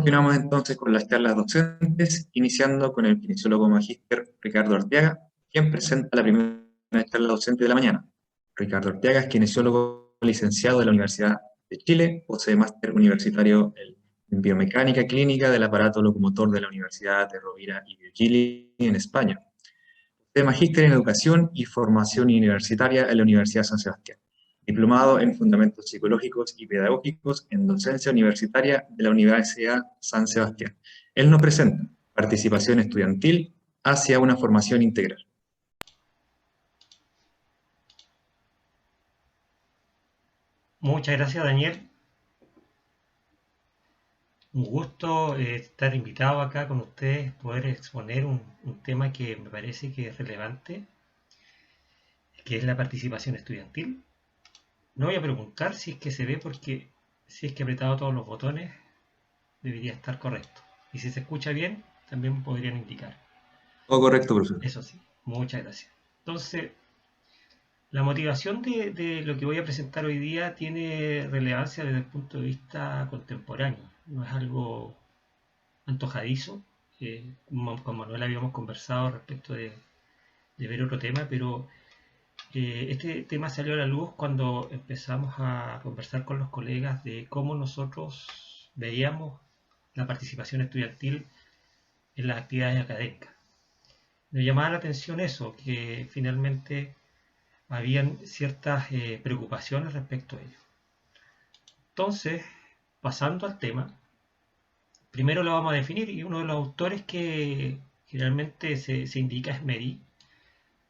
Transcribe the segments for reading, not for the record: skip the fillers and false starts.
continuamos entonces con las charlas docentes, iniciando con el kinesiólogo magíster Ricardo Arteaga, quien presenta la primera charla docente de la mañana. Ricardo Arteaga es kinesiólogo licenciado de la Universidad de Chile, posee máster universitario en biomecánica clínica del aparato locomotor de la Universidad de Rovira y Virgili en España. Posee magíster en educación y formación universitaria en la Universidad San Sebastián. Diplomado en Fundamentos Psicológicos y Pedagógicos en Docencia Universitaria de la Universidad San Sebastián. Él nos presenta participación estudiantil hacia una formación integral. Muchas gracias, Daniel. Un gusto estar invitado acá con ustedes, poder exponer un tema que me parece que es relevante, que es la participación estudiantil. No voy a preguntar si es que se ve porque si es que he apretado todos los botones debería estar correcto. Y si se escucha bien, también podrían indicar. Todo correcto, profesor. Eso sí, muchas gracias. Entonces, la motivación de lo que voy a presentar hoy día tiene relevancia desde el punto de vista contemporáneo. No es algo antojadizo. Con Manuel habíamos conversado respecto de ver otro tema, pero este tema salió a la luz cuando empezamos a conversar con los colegas de cómo nosotros veíamos la participación estudiantil en las actividades académicas. Nos llamaba la atención eso, que finalmente habían ciertas preocupaciones respecto a ello. Entonces, pasando al tema, primero lo vamos a definir y uno de los autores que generalmente se indica es Meri,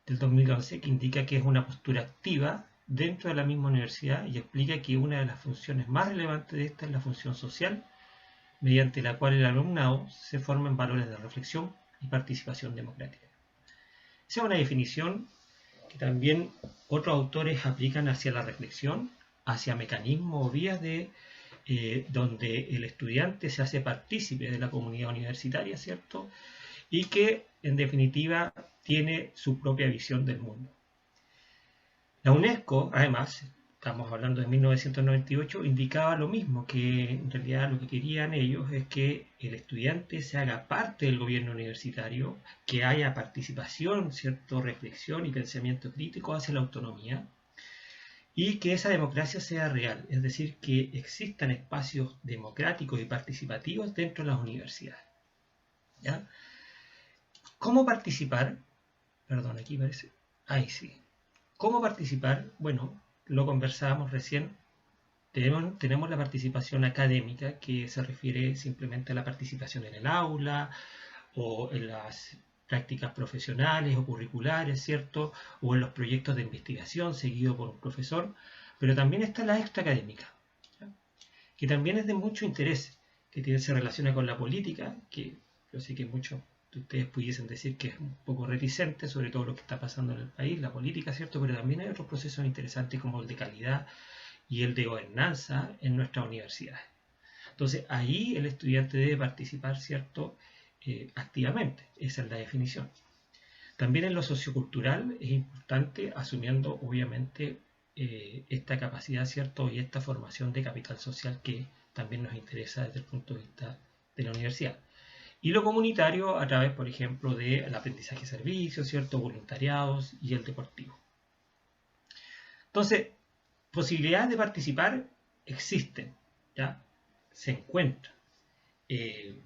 del 2011, que indica que es una postura activa dentro de la misma universidad y explica que una de las funciones más relevantes de esta es la función social, mediante la cual el alumnado se forma en valores de reflexión y participación democrática. Esa es una definición que también otros autores aplican hacia la reflexión, hacia mecanismos o vías donde el estudiante se hace partícipe de la comunidad universitaria, ¿cierto? Y que, en definitiva, tiene su propia visión del mundo. La UNESCO, además, estamos hablando de 1998, indicaba lo mismo, que en realidad lo que querían ellos es que el estudiante se haga parte del gobierno universitario, que haya participación, ¿cierto? Reflexión y pensamiento crítico hacia la autonomía, y que esa democracia sea real, es decir, que existan espacios democráticos y participativos dentro de las universidades. ¿Ya? ¿Cómo participar? Perdón, aquí parece. Ahí sí. ¿Cómo participar? Bueno, lo conversábamos recién. Tenemos la participación académica, que se refiere simplemente a la participación en el aula o en las prácticas profesionales o curriculares, ¿cierto? O en los proyectos de investigación seguido por un profesor. Pero también está la extraacadémica, ¿ya? Que también es de mucho interés, que se relaciona con la política, que yo sé que muchos de ustedes pudiesen decir que es un poco reticente sobre todo lo que está pasando en el país, la política, ¿cierto? Pero también hay otros procesos interesantes como el de calidad y el de gobernanza en nuestras universidades. Entonces, ahí el estudiante debe participar, ¿cierto? Activamente, esa es la definición. También en lo sociocultural es importante, asumiendo obviamente esta capacidad, ¿cierto? Y esta formación de capital social que también nos interesa desde el punto de vista de la universidad. Y lo comunitario a través, por ejemplo, del aprendizaje de servicios, ¿cierto? Voluntariados y el deportivo. Entonces, posibilidades de participar existen, ¿ya? Se encuentran. Eh,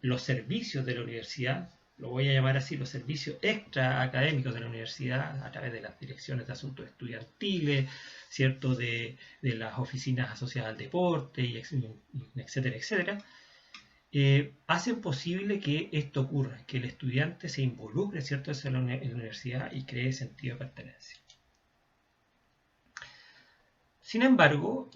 los servicios de la universidad, lo voy a llamar así, los servicios extra académicos de la universidad a través de las direcciones de asuntos estudiantiles, ¿cierto? De las oficinas asociadas al deporte, y etcétera, etcétera, hacen posible que esto ocurra, que el estudiante se involucre, ¿cierto? En la universidad y cree sentido de pertenencia. Sin embargo,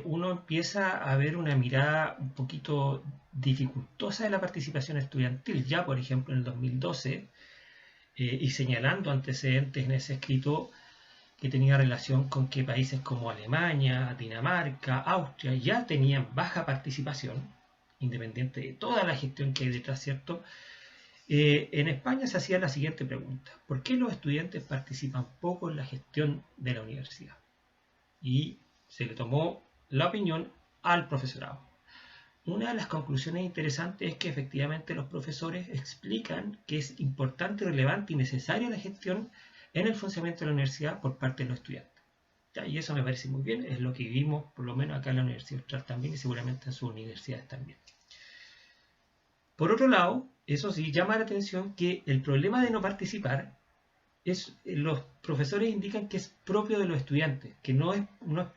uno empieza a ver una mirada un poquito dificultosa de la participación estudiantil. Ya, por ejemplo, en el 2012, y señalando antecedentes en ese escrito que tenía relación con que países como Alemania, Dinamarca, Austria ya tenían baja participación, independiente de toda la gestión que hay detrás, ¿cierto? En España se hacía la siguiente pregunta: ¿por qué los estudiantes participan poco en la gestión de la universidad? Y se le tomó la opinión al profesorado. una de las conclusiones interesantes es que efectivamente los profesores explican que es importante, relevante y necesaria la gestión en el funcionamiento de la universidad por parte de los estudiantes. ¿Ya? Y eso me parece muy bien, es lo que vivimos por lo menos acá en la Universidad Austral también y seguramente en sus universidades también. Por otro lado, eso sí, llama la atención que el problema de no participar los profesores indican que es propio de los estudiantes, que no es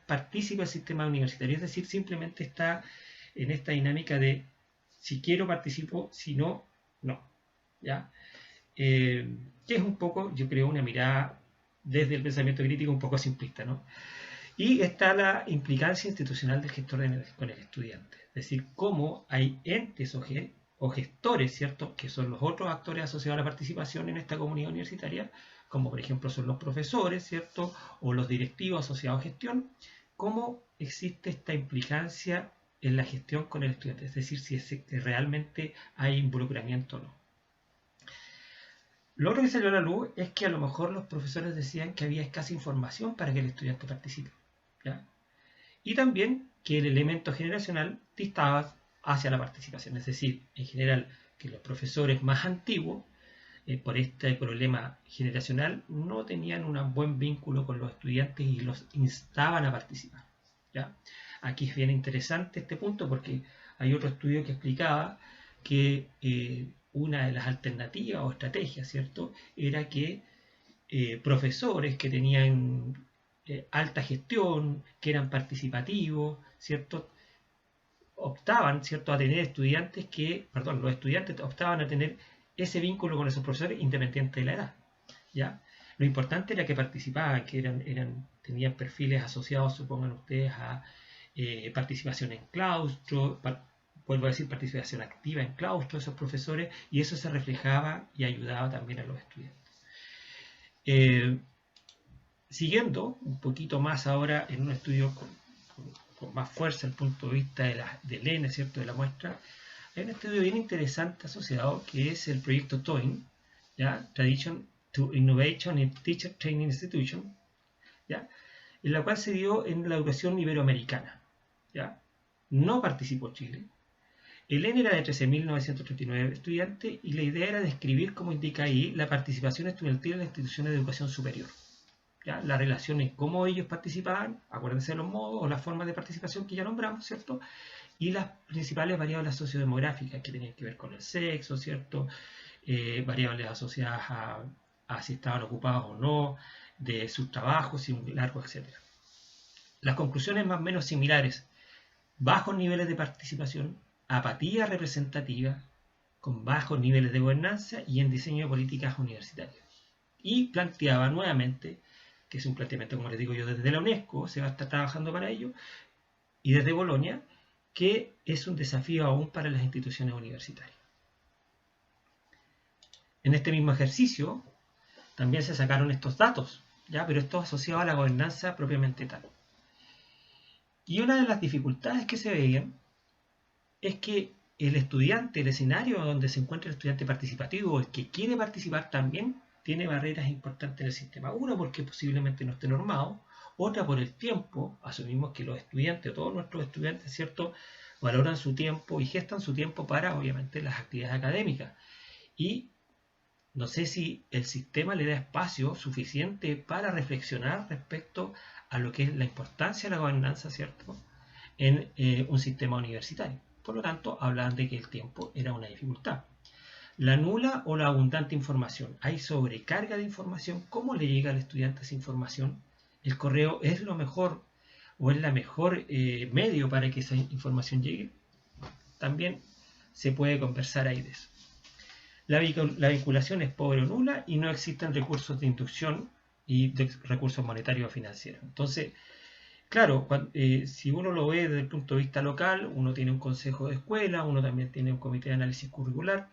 partícipe del sistema universitario, es decir, simplemente está en esta dinámica de si quiero participo, si no, no. ¿Ya? Que es un poco, yo creo, una mirada desde el pensamiento crítico un poco simplista, ¿no? Y está la implicancia institucional del gestor con el estudiante, es decir, cómo hay entes o gestores, ¿cierto?, que son los otros actores asociados a la participación en esta comunidad universitaria, como por ejemplo son los profesores, ¿cierto?, o los directivos asociados a gestión, cómo existe esta implicancia en la gestión con el estudiante, es decir, si realmente hay involucramiento o no. Lo otro que salió a la luz es que a lo mejor los profesores decían que había escasa información para que el estudiante participe, ¿ya? Y también que el elemento generacional distaba hacia la participación, es decir, en general que los profesores más antiguos, por este problema generacional, no tenían un buen vínculo con los estudiantes y los instaban a participar, ¿ya? Aquí es bien interesante este punto porque hay otro estudio que explicaba que una de las alternativas o estrategias, ¿cierto?, era que profesores que tenían alta gestión, que eran participativos, ¿cierto?, optaban, ¿cierto?, a tener estudiantes los estudiantes optaban a tener ese vínculo con esos profesores independiente de la edad, ¿ya? Lo importante era que participaban, que tenían perfiles asociados, supongan ustedes, a participación en claustro, vuelvo a decir, participación activa en claustro, esos profesores, y eso se reflejaba y ayudaba también a los estudiantes. Siguiendo un poquito más ahora en un estudio con más fuerza el punto de vista del N, ¿cierto?, de la muestra, hay un estudio bien interesante asociado que es el proyecto TOIN, ¿ya? Tradition to Innovation in Teacher Training Institution, ¿ya?, en la cual se dio en la educación iberoamericana, ¿ya? No participó Chile. El N era de 13.939 estudiantes y la idea era describir, como indica ahí, la participación estudiantil en las instituciones de educación superior. ¿Ya? La relación en cómo ellos participaban, acuérdense de los modos o las formas de participación que ya nombramos, ¿cierto? Y las principales variables sociodemográficas que tenían que ver con el sexo, ¿cierto? Variables asociadas a si estaban ocupados o no, de sus trabajos y un largo, etc. Las conclusiones más o menos similares: bajos niveles de participación, apatía representativa, con bajos niveles de gobernanza y en diseño de políticas universitarias. Y planteaba nuevamente, que es un planteamiento, como les digo yo, desde la UNESCO, se va a estar trabajando para ello, y desde Bolonia, que es un desafío aún para las instituciones universitarias. En este mismo ejercicio también se sacaron estos datos, ¿ya?, pero esto asociado a la gobernanza propiamente tal. Y una de las dificultades que se veían es que el estudiante, el escenario donde se encuentra el estudiante participativo, el que quiere participar, también tiene barreras importantes en el sistema. Una, porque posiblemente no esté normado. Otra, por el tiempo. Asumimos que los estudiantes, todos nuestros estudiantes, ¿cierto?, valoran su tiempo y gestan su tiempo para, obviamente, las actividades académicas. Y no sé si el sistema le da espacio suficiente para reflexionar respecto a lo que es la importancia de la gobernanza, ¿cierto?, en un sistema universitario. Por lo tanto, hablaban de que el tiempo era una dificultad. La nula o la abundante información. Hay sobrecarga de información. ¿Cómo le llega al estudiante esa información? ¿El correo es lo mejor o es la mejor medio para que esa información llegue? También se puede conversar ahí de eso. La vinculación es pobre o nula y no existen recursos de inducción y de recursos monetarios o financieros. Entonces, claro, si uno lo ve desde el punto de vista local, uno tiene un consejo de escuela, uno también tiene un comité de análisis curricular,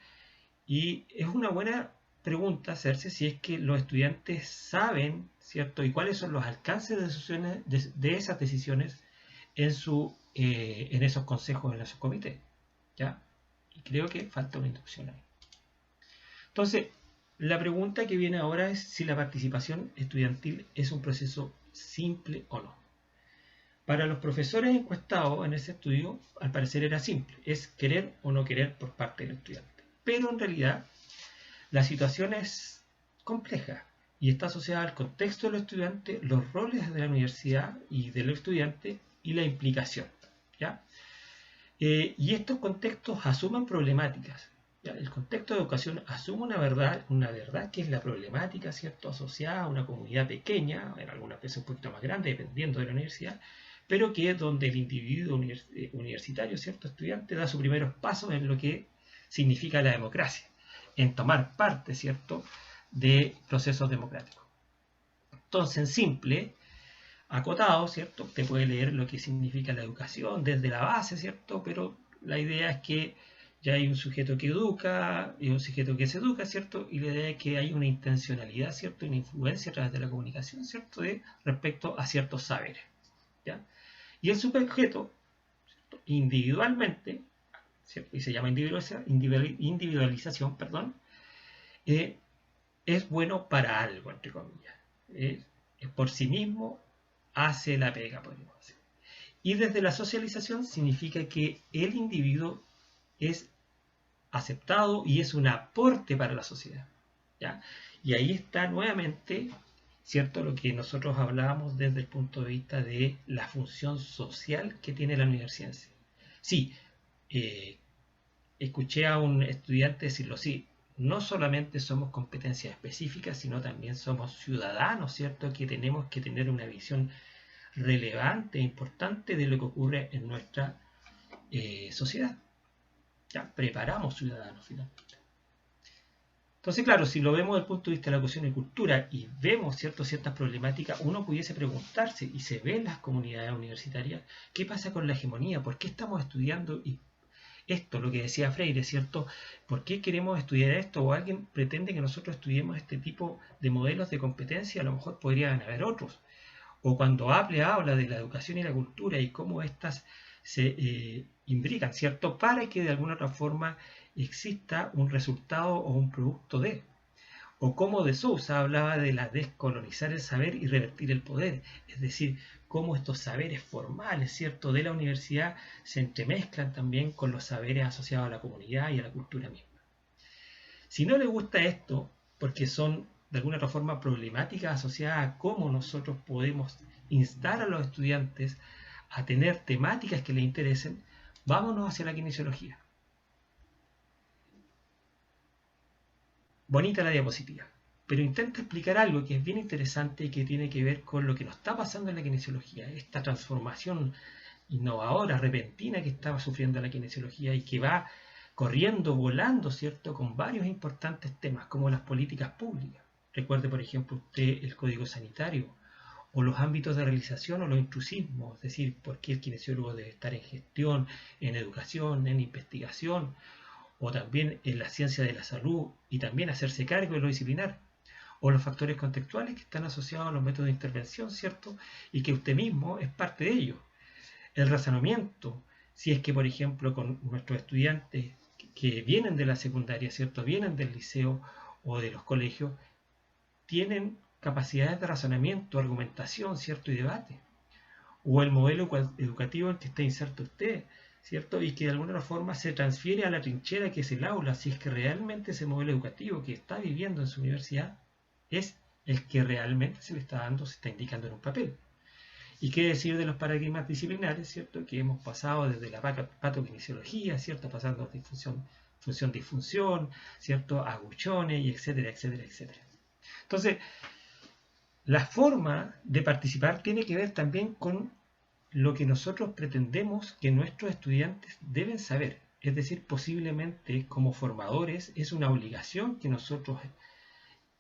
y es una buena pregunta hacerse si es que los estudiantes saben, ¿cierto?, y cuáles son los alcances de decisiones, de esas decisiones en esos consejos, en esos comités, ¿ya? Y creo que falta una inducción ahí. Entonces, la pregunta que viene ahora es si la participación estudiantil es un proceso simple o no. Para los profesores encuestados en ese estudio, al parecer era simple, es querer o no querer por parte del estudiante. Pero en realidad la situación es compleja y está asociada al contexto de los estudiantes, los roles de la universidad y del estudiante y la implicación, ¿ya? Y estos contextos asumen problemáticas. ¿Ya? El contexto de educación asume una verdad que es la problemática, ¿cierto?, asociada a una comunidad pequeña, en algunas veces un poquito más grande, dependiendo de la universidad, pero que es donde el individuo universitario, ¿cierto?, estudiante, da sus primeros pasos en lo que significa la democracia, en tomar parte, ¿cierto?, de procesos democráticos. Entonces, en simple, acotado, ¿cierto? Te puede leer lo que significa la educación desde la base, ¿cierto? Pero la idea es que ya hay un sujeto que educa y un sujeto que se educa, ¿cierto? Y la idea es que hay una intencionalidad, ¿cierto? Una influencia a través de la comunicación, ¿cierto? Respecto a ciertos saberes, ¿ya? Y el sujeto, ¿cierto?, individualmente, ¿cierto?, y se llama individualización, perdón, eh, es bueno para algo, entre comillas. Por sí mismo hace la pega, podríamos decir. Y desde la socialización significa que el individuo es aceptado y es un aporte para la sociedad, ¿ya? Y ahí está nuevamente, ¿cierto?, lo que nosotros hablábamos desde el punto de vista de la función social que tiene la universidad. Sí, eh, escuché a un estudiante decirlo, sí, no solamente somos competencias específicas, sino también somos ciudadanos, ¿cierto?, que tenemos que tener una visión relevante e importante de lo que ocurre en nuestra sociedad. Ya, preparamos ciudadanos finalmente. Entonces, claro, si lo vemos desde el punto de vista de la educación y cultura y vemos ciertas problemáticas, uno pudiese preguntarse, y se ve en las comunidades universitarias, ¿qué pasa con la hegemonía? ¿Por qué estamos estudiando esto, lo que decía Freire, ¿cierto? ¿Por qué queremos estudiar esto? ¿O alguien pretende que nosotros estudiemos este tipo de modelos de competencia? A lo mejor podrían haber otros. O cuando habla de la educación y la cultura y cómo éstas se imbrican, ¿cierto?, para que de alguna otra forma exista un resultado o un producto de. O como de Sousa hablaba de la descolonizar el saber y revertir el poder, es decir, cómo estos saberes formales, ¿cierto?, de la universidad se entremezclan también con los saberes asociados a la comunidad y a la cultura misma. Si no le gusta esto, porque son de alguna otra forma problemáticas asociadas a cómo nosotros podemos instar a los estudiantes a tener temáticas que les interesen, vámonos hacia la kinesiología. Bonita la diapositiva, pero intenta explicar algo que es bien interesante y que tiene que ver con lo que nos está pasando en la kinesiología, esta transformación innovadora, repentina que estaba sufriendo la kinesiología y que va corriendo, volando, ¿cierto?, con varios importantes temas como las políticas públicas. Recuerde, por ejemplo, usted el código sanitario o los ámbitos de realización o los intrusismos, es decir, por qué el kinesiólogo debe estar en gestión, en educación, en investigación, o también en la ciencia de la salud y también hacerse cargo de lo disciplinar, o los factores contextuales que están asociados a los métodos de intervención, ¿cierto?, y que usted mismo es parte de ellos. El razonamiento, si es que, por ejemplo, con nuestros estudiantes que vienen de la secundaria, ¿cierto?, vienen del liceo o de los colegios, tienen capacidades de razonamiento, argumentación, ¿cierto?, y debate. O el modelo educativo en que está inserto usted, ¿cierto?, y que de alguna forma se transfiere a la trinchera que es el aula, si es que realmente ese modelo educativo que está viviendo en su universidad es el que realmente se le está dando, se está indicando en un papel. ¿Y qué decir de los paradigmas disciplinares, ¿cierto?, que hemos pasado desde la patokinesiología, ¿cierto?, pasando de función-disfunción, ¿cierto?, aguchones, y etcétera, etcétera, etcétera. Entonces, la forma de participar tiene que ver también con lo que nosotros pretendemos que nuestros estudiantes deben saber. Es decir, posiblemente como formadores es una obligación que nosotros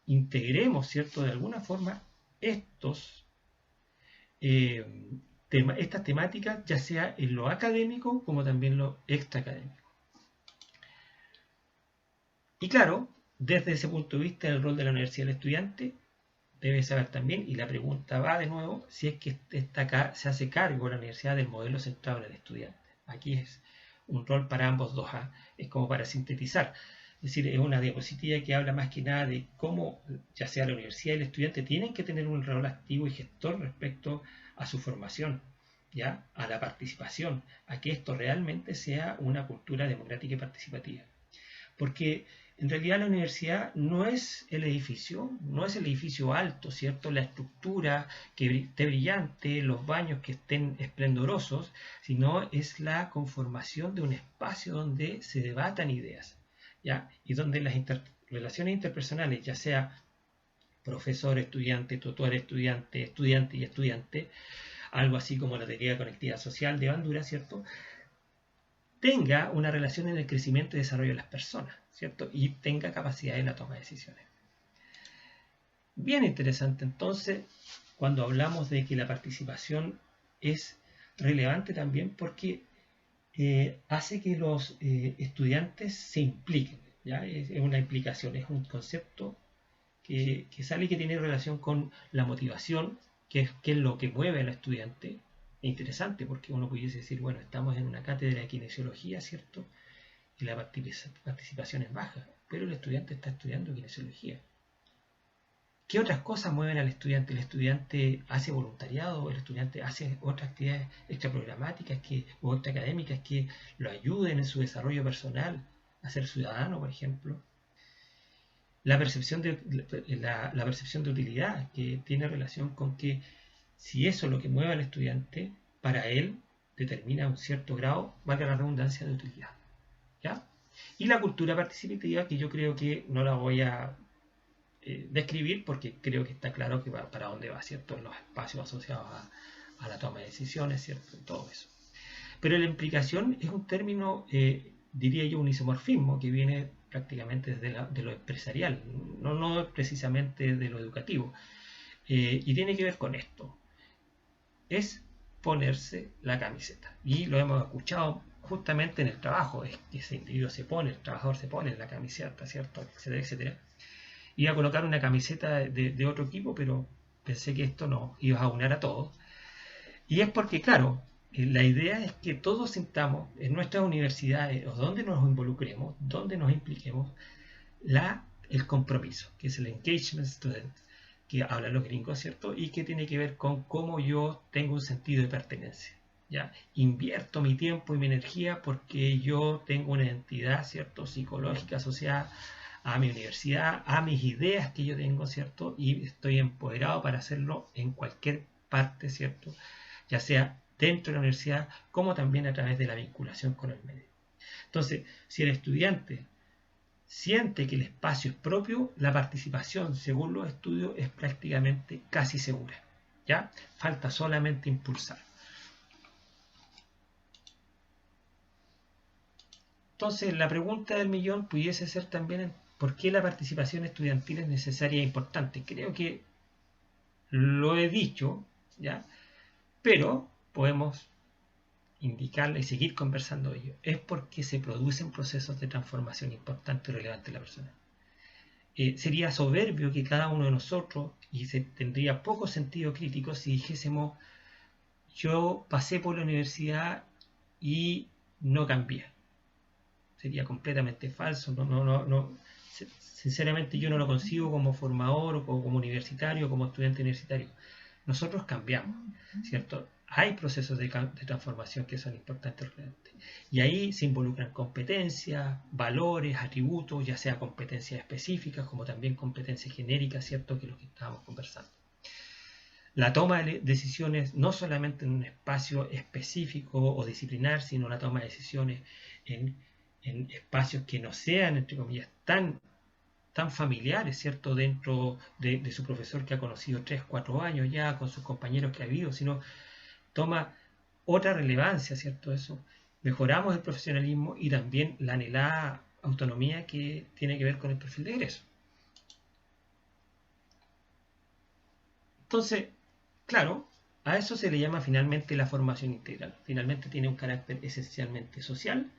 integremos, ¿cierto?, de alguna forma estas temáticas, ya sea en lo académico como también lo extraacadémico. Y claro, desde ese punto de vista, el rol de la universidad del estudiante debe saber también, y la pregunta va de nuevo, si es que se hace cargo la universidad del modelo centrado en el estudiante. Aquí es un rol para ambos dos, es como para sintetizar. Es decir, es una diapositiva que habla más que nada de cómo, ya sea la universidad y el estudiante, tienen que tener un rol activo y gestor respecto a su formación, ¿ya? A la participación, a que esto realmente sea una cultura democrática y participativa. Porque en realidad la universidad no es el edificio, no es el edificio alto, ¿cierto? La estructura que esté brillante, los baños que estén esplendorosos, sino es la conformación de un espacio donde se debatan ideas, ¿ya? Y donde las relaciones interpersonales, ya sea profesor, estudiante, tutor, estudiante, estudiante y estudiante, algo así como la teoría de conectividad social de Bandura, ¿cierto? Tenga una relación en el crecimiento y desarrollo de las personas, ¿cierto? Y tenga capacidad en la toma de decisiones. Bien interesante entonces cuando hablamos de que la participación es relevante también porque hace que los estudiantes se impliquen, ¿ya? Es una implicación, es un concepto que sale y que tiene relación con la motivación, que es lo que mueve al estudiante. Es interesante porque uno pudiese decir, bueno, estamos en una cátedra de kinesiología, ¿cierto? Y la participación es baja, pero el estudiante está estudiando kinesiología. ¿Qué otras cosas mueven al estudiante? El estudiante hace voluntariado, el estudiante hace otras actividades extraprogramáticas o extraacadémicas que lo ayuden en su desarrollo personal, a ser ciudadano, por ejemplo. La percepción la percepción de utilidad, que tiene relación con que si eso es lo que mueve al estudiante, para él determina un cierto grado, valga la redundancia, de utilidad. ¿Ya? Y la cultura participativa, que yo creo que no la voy a describir porque creo que está claro que va para dónde va, ¿cierto? En los espacios asociados a la toma de decisiones, ¿cierto? Todo eso. Pero la implicación es un término, diría yo, un isomorfismo que viene prácticamente de lo empresarial, no precisamente de lo educativo. Y tiene que ver con esto. Es ponerse la camiseta. Y lo hemos escuchado justamente en el trabajo, es que ese individuo se pone, el trabajador se pone la camiseta, ¿cierto? Etcétera, etcétera. Iba a colocar una camiseta de otro equipo, pero pensé que esto nos iba a aunar a todos. Y es porque, claro, la idea es que todos sintamos en nuestras universidades o donde nos involucremos, donde nos impliquemos, el compromiso, que es el engagement student, que hablan los gringos, ¿cierto? Y que tiene que ver con cómo yo tengo un sentido de pertenencia. ¿Ya? Invierto mi tiempo y mi energía porque yo tengo una identidad, ¿cierto? Psicológica asociada a mi universidad, a mis ideas que yo tengo, ¿cierto? Y estoy empoderado para hacerlo en cualquier parte, ¿cierto? Ya sea dentro de la universidad como también a través de la vinculación con el medio. Entonces, si el estudiante siente que el espacio es propio, la participación, según los estudios, es prácticamente casi segura. ¿Ya? Falta solamente impulsar. Entonces, la pregunta del millón pudiese ser también ¿por qué la participación estudiantil es necesaria e importante? Creo que lo he dicho, ¿ya? Pero podemos indicarle y seguir conversando de ello. Es porque se producen procesos de transformación importantes y relevantes en la persona. Sería soberbio que cada uno de nosotros, y tendría poco sentido crítico si dijésemos, yo pasé por la universidad y no cambié. Sería completamente falso. Sinceramente yo no lo consigo como formador o como universitario o como estudiante universitario. Nosotros cambiamos, ¿cierto? Hay procesos de transformación que son importantes realmente. Y ahí se involucran competencias, valores, atributos, ya sea competencias específicas como también competencias genéricas, ¿cierto? Que es lo que estábamos conversando. La toma de decisiones no solamente en un espacio específico o disciplinar, sino la toma de decisiones en espacios que no sean, entre comillas, tan familiares, ¿cierto? Dentro de su profesor que ha conocido 3, 4 años ya, con sus compañeros que ha vivido, sino toma otra relevancia, ¿cierto? Eso. Mejoramos el profesionalismo y también la anhelada autonomía que tiene que ver con el perfil de egreso. Entonces, claro, a eso se le llama finalmente la formación integral. Finalmente tiene un carácter esencialmente social,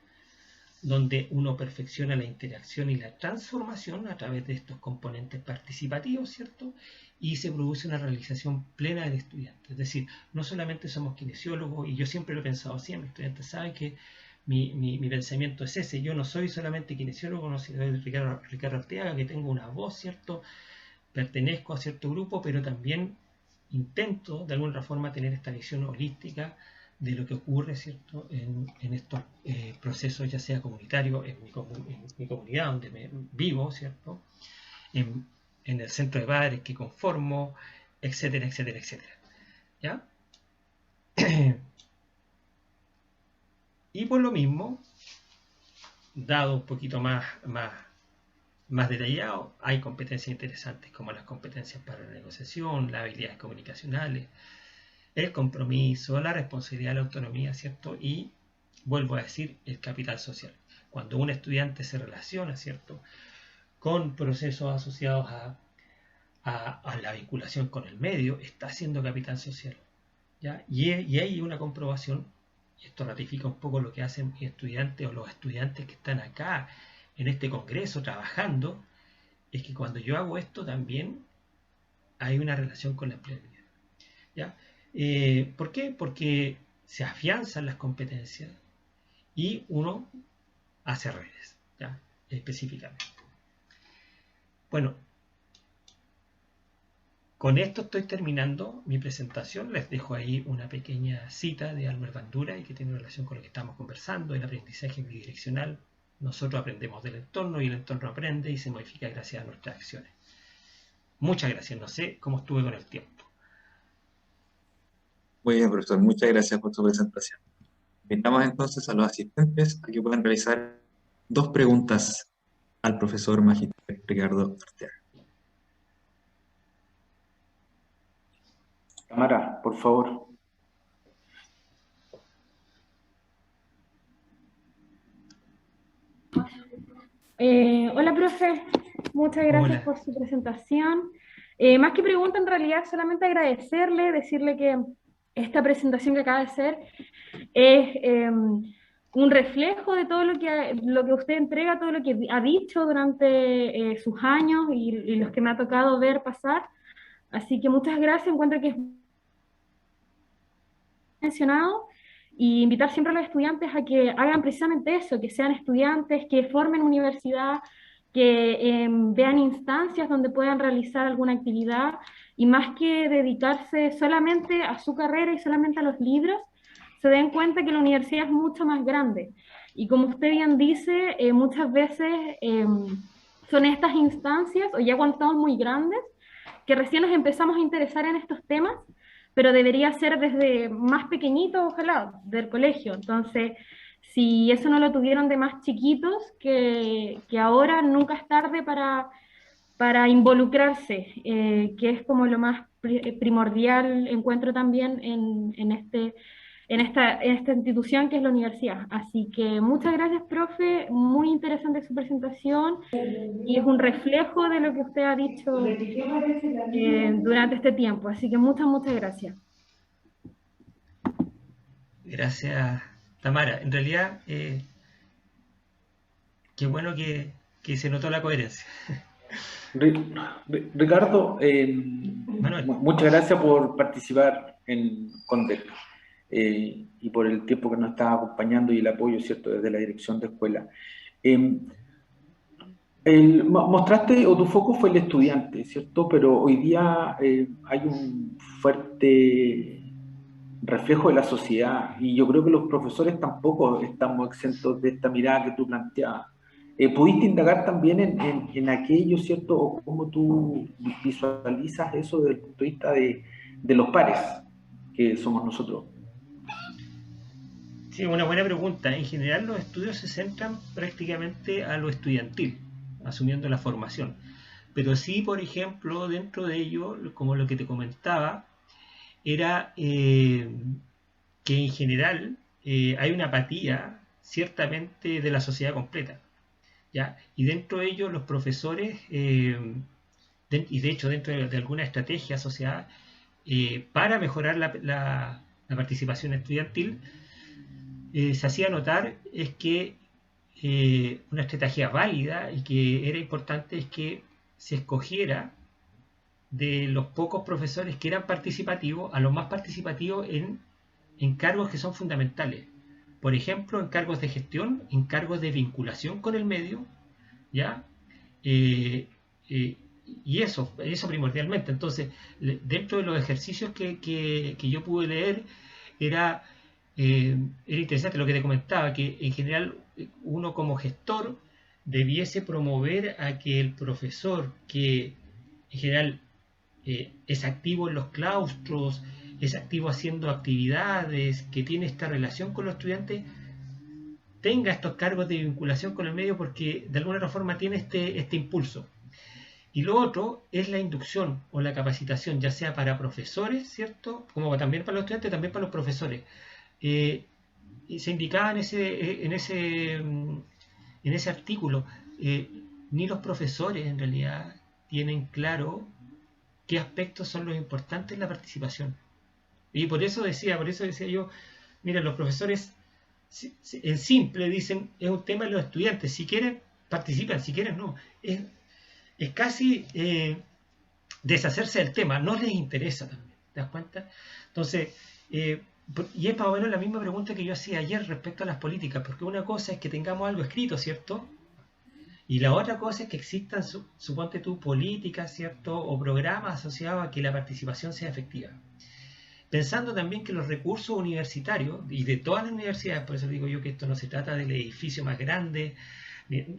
donde uno perfecciona la interacción y la transformación a través de estos componentes participativos, ¿cierto? Y se produce una realización plena del estudiante. Es decir, no solamente somos kinesiólogos, y yo siempre lo he pensado así, mis estudiantes saben que mi pensamiento es ese, yo no soy solamente kinesiólogo, no soy Ricardo Arteaga, que tengo una voz, ¿cierto? Pertenezco a cierto grupo, pero también intento de alguna forma tener esta visión holística de lo que ocurre, ¿cierto?, en estos procesos, ya sea comunitarios, en mi comunidad donde me vivo, ¿cierto?, en, en el centro de padres que conformo, etcétera, etcétera, etcétera. ¿Ya? Y por lo mismo, dado un poquito más detallado, hay competencias interesantes como las competencias para la negociación, las habilidades comunicacionales, el compromiso, la responsabilidad, la autonomía, ¿cierto? Y vuelvo a decir, el capital social. Cuando un estudiante se relaciona, ¿cierto?, con procesos asociados a la vinculación con el medio, está haciendo capital social. ¿Ya? Y hay una comprobación, y esto ratifica un poco lo que hacen mis estudiantes o los estudiantes que están acá en este congreso trabajando, es que cuando yo hago esto también hay una relación con la empleabilidad. ¿Ya? ¿Por qué? Porque se afianzan las competencias y uno hace redes, ¿ya? Específicamente. Bueno, con esto estoy terminando mi presentación. Les dejo ahí una pequeña cita de Albert Bandura y que tiene relación con lo que estamos conversando, el aprendizaje bidireccional. Nosotros aprendemos del entorno y el entorno aprende y se modifica gracias a nuestras acciones. Muchas gracias. No sé cómo estuve con el tiempo. Muy bien, profesor, muchas gracias por su presentación. Invitamos entonces a los asistentes a que puedan realizar dos preguntas al profesor Magíster Ricardo Arteaga. Tamara, por favor. Hola, profe. Muchas gracias Hola. por su presentación. Más que pregunta, en realidad, solamente agradecerle, decirle que esta presentación que acaba de hacer es un reflejo de todo lo que usted entrega, todo lo que ha dicho durante sus años y los que me ha tocado ver pasar. Así que muchas gracias. Encuentro que es mencionado y invitar siempre a los estudiantes a que hagan precisamente eso, que sean estudiantes, que formen universidad, que vean instancias donde puedan realizar alguna actividad y más que dedicarse solamente a su carrera y solamente a los libros, se den cuenta que la universidad es mucho más grande. Y como usted bien dice, muchas veces son estas instancias, o ya cuando estamos muy grandes, que recién nos empezamos a interesar en estos temas, pero debería ser desde más pequeñito, ojalá, del colegio. Entonces, si eso no lo tuvieron de más chiquitos, que ahora nunca es tarde para involucrarse, que es como lo más primordial, encuentro también en esta institución que es la universidad. Así que muchas gracias, profe, muy interesante su presentación y es un reflejo de lo que usted ha dicho durante este tiempo. Así que muchas gracias. Gracias, Tamara. En realidad, qué bueno que se notó la coherencia. Ricardo, Manuel. muchas gracias por participar en Condel y por el tiempo que nos está acompañando y el apoyo, ¿cierto?, desde la dirección de escuela. Mostraste, o tu foco fue el estudiante, ¿cierto? Pero hoy día hay un fuerte reflejo de la sociedad y yo creo que los profesores tampoco estamos exentos de esta mirada que tú planteabas. ¿Pudiste indagar también en aquello, ¿cierto? O cómo tú visualizas eso desde el punto de vista de los pares que somos nosotros? Sí, una buena pregunta. En general los estudios se centran prácticamente a lo estudiantil, asumiendo la formación. Pero sí, por ejemplo, dentro de ello, como lo que te comentaba, era que en general hay una apatía ciertamente de la sociedad completa. ¿Ya? Y dentro de ello los profesores, y de hecho dentro de alguna estrategia asociada para mejorar la participación estudiantil, se hacía notar es que una estrategia válida y que era importante es que se escogiera de los pocos profesores que eran participativos a los más participativos en cargos que son fundamentales. Por ejemplo, en cargos de gestión, en cargos de vinculación con el medio, ¿ya? Y eso primordialmente. Entonces, dentro de los ejercicios que yo pude leer, era era interesante lo que te comentaba, que en general uno como gestor debiese promover a que el profesor, que en general es activo en los claustros, es activo haciendo actividades, que tiene esta relación con los estudiantes, tenga estos cargos de vinculación con el medio, porque de alguna otra forma tiene este impulso. Y lo otro es la inducción o la capacitación, ya sea para profesores, ¿cierto? Como también para los estudiantes, también para los profesores. Y se indicaba en ese artículo, ni los profesores en realidad tienen claro qué aspectos son los importantes en la participación. Y por eso decía yo, mira, los profesores en simple dicen, es un tema de los estudiantes, si quieren participan, si quieren no. Es casi deshacerse del tema, no les interesa también, ¿te das cuenta? Entonces, y es más o menos la misma pregunta que yo hacía ayer respecto a las políticas, porque una cosa es que tengamos algo escrito, ¿cierto? Y la otra cosa es que existan, suponte tú, políticas, ¿cierto? O programas asociados a que la participación sea efectiva. Pensando también que los recursos universitarios, y de todas las universidades, por eso digo yo que esto no se trata del edificio más grande,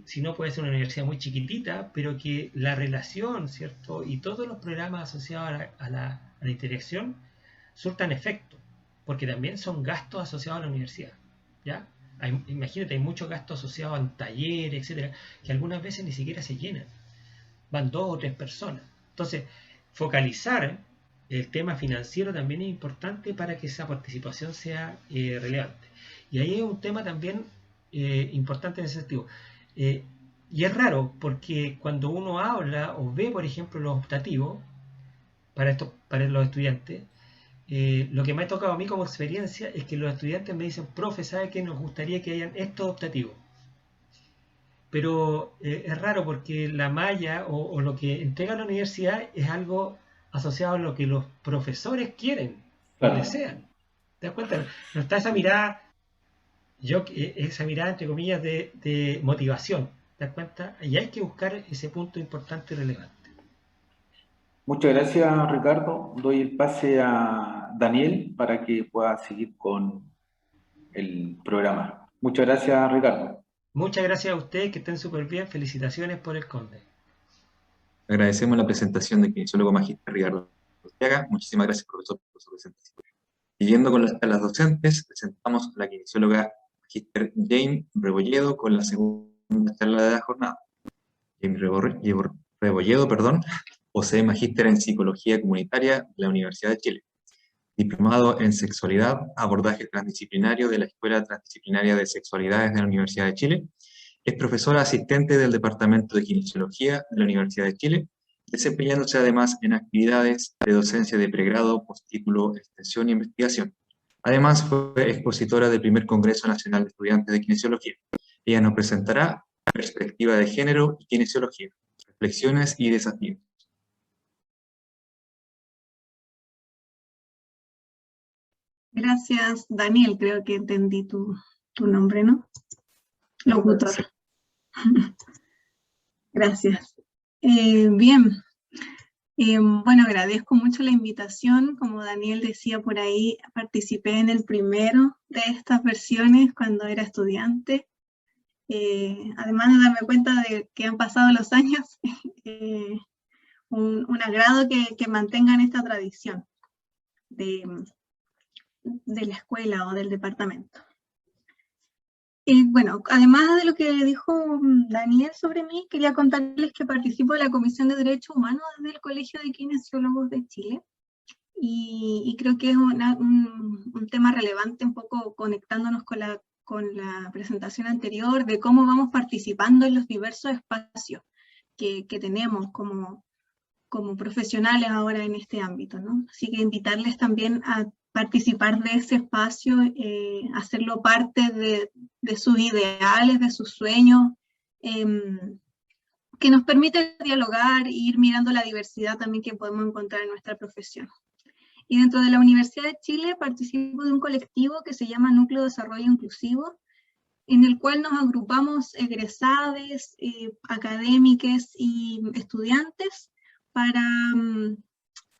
si no puede ser una universidad muy chiquitita, pero que la relación, ¿cierto? Y todos los programas asociados a la interacción surtan efecto, porque también son gastos asociados a la universidad, ¿ya? Imagínate, hay muchos gastos asociados a talleres, etcétera, que algunas veces ni siquiera se llenan, van 2 o 3 personas. Entonces, focalizar el tema financiero también es importante para que esa participación sea relevante. Y ahí hay un tema también importante en ese sentido. Y es raro, porque cuando uno habla o ve, por ejemplo, los optativos para los estudiantes, lo que me ha tocado a mí como experiencia es que los estudiantes me dicen, profe, ¿sabe qué? Nos gustaría que hayan estos optativos. Pero es raro porque la malla o lo que entrega la universidad es algo asociado a lo que los profesores quieren o desean. ¿Te das cuenta? No está esa mirada, entre comillas, de motivación. ¿Te das cuenta? Y hay que buscar ese punto importante y relevante. Muchas gracias, Ricardo. Doy el pase a Daniel para que pueda seguir con el programa. Muchas gracias, Ricardo. Muchas gracias a ustedes, que estén súper bien. Felicitaciones por el Conde. Agradecemos la presentación del kinesiólogo magíster Ricardo Orteaga. Muchísimas gracias, profesor, por su presentación. Siguiendo con las charlas docentes, presentamos a la kinesióloga magíster Jane Rebolledo con la segunda charla de la jornada. Jane Rebolledo, posee magíster en Psicología Comunitaria de la Universidad de Chile, diplomado en Sexualidad, Abordaje Transdisciplinario de la Escuela Transdisciplinaria de Sexualidades de la Universidad de Chile. Es profesora asistente del Departamento de Kinesiología de la Universidad de Chile, desempeñándose además en actividades de docencia de pregrado, postítulo, extensión e investigación. Además, fue expositora del primer Congreso Nacional de Estudiantes de Kinesiología. Ella nos presentará Perspectiva de Género y Kinesiología, reflexiones y desafíos. Gracias, Daniel, creo que entendí tu nombre, ¿no? Locutor. Sí. Gracias. Bien. Bueno, agradezco mucho la invitación. Como Daniel decía por ahí, participé en el primero de estas versiones cuando era estudiante. Además de darme cuenta de que han pasado los años, un agrado que mantengan esta tradición de la escuela o del departamento. Bueno, además de lo que dijo Daniel sobre mí, quería contarles que participo en la Comisión de Derechos Humanos del Colegio de Kinesiólogos de Chile, y creo que es un tema relevante, un poco conectándonos con la presentación anterior, de cómo vamos participando en los diversos espacios que tenemos como profesionales ahora en este ámbito, ¿no? Así que invitarles también a participar de ese espacio, hacerlo parte de sus ideales, de sus sueños, que nos permite dialogar e ir mirando la diversidad también que podemos encontrar en nuestra profesión. Y dentro de la Universidad de Chile participo de un colectivo que se llama Núcleo de Desarrollo Inclusivo, en el cual nos agrupamos egresados, académicos y estudiantes para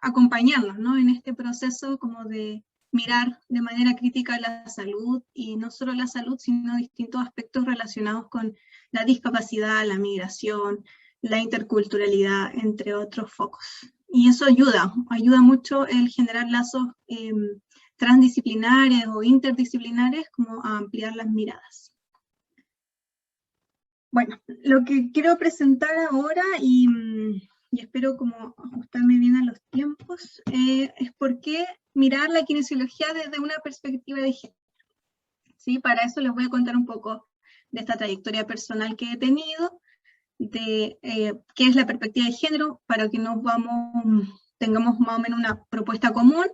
acompañarnos, ¿no? En este proceso como de mirar de manera crítica la salud, y no solo la salud, sino distintos aspectos relacionados con la discapacidad, la migración, la interculturalidad, entre otros focos. Y eso ayuda mucho el generar lazos transdisciplinares o interdisciplinares, como a ampliar las miradas. Bueno, lo que quiero presentar ahora, y espero como ajustarme bien a los tiempos, es por qué mirar la kinesiología desde una perspectiva de género. ¿Sí? Para eso les voy a contar un poco de esta trayectoria personal que he tenido, de qué es la perspectiva de género, para que tengamos más o menos una propuesta común,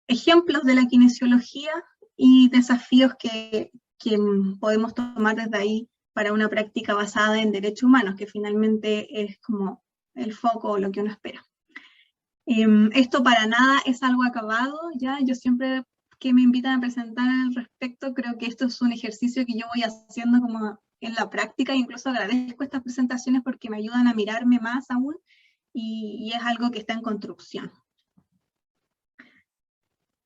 ejemplos de la kinesiología y desafíos que podemos tomar desde ahí para una práctica basada en derechos humanos, que finalmente es como el foco o lo que uno espera. Esto para nada es algo acabado, ¿ya? Yo siempre que me invitan a presentar al respecto, creo que esto es un ejercicio que yo voy haciendo como en la práctica, e incluso agradezco estas presentaciones porque me ayudan a mirarme más aún, y es algo que está en construcción.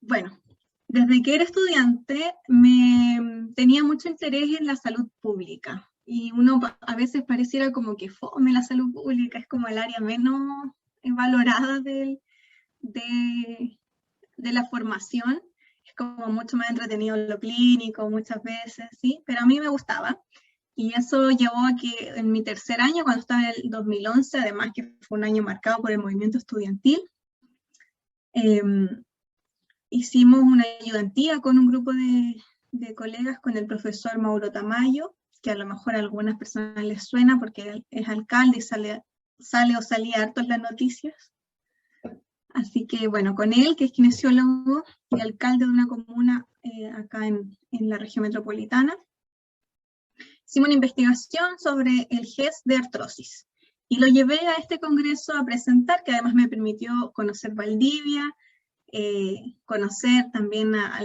Bueno, desde que era estudiante tenía mucho interés en la salud pública, y uno a veces pareciera como que fome la salud pública, es como el área menos valorada de la formación, es como mucho más entretenido lo clínico muchas veces, ¿sí? Pero a mí me gustaba, y eso llevó a que en mi tercer año, cuando estaba en el 2011, además que fue un año marcado por el movimiento estudiantil, hicimos una ayudantía con un grupo de colegas, con el profesor Mauro Tamayo, que a lo mejor a algunas personas les suena porque él es alcalde y sale o salía harto en las noticias. Así que bueno, con él, que es kinesiólogo y alcalde de una comuna acá en la región metropolitana, hicimos una investigación sobre el GES de artrosis. Y lo llevé a este congreso a presentar, que además me permitió conocer Valdivia, conocer también a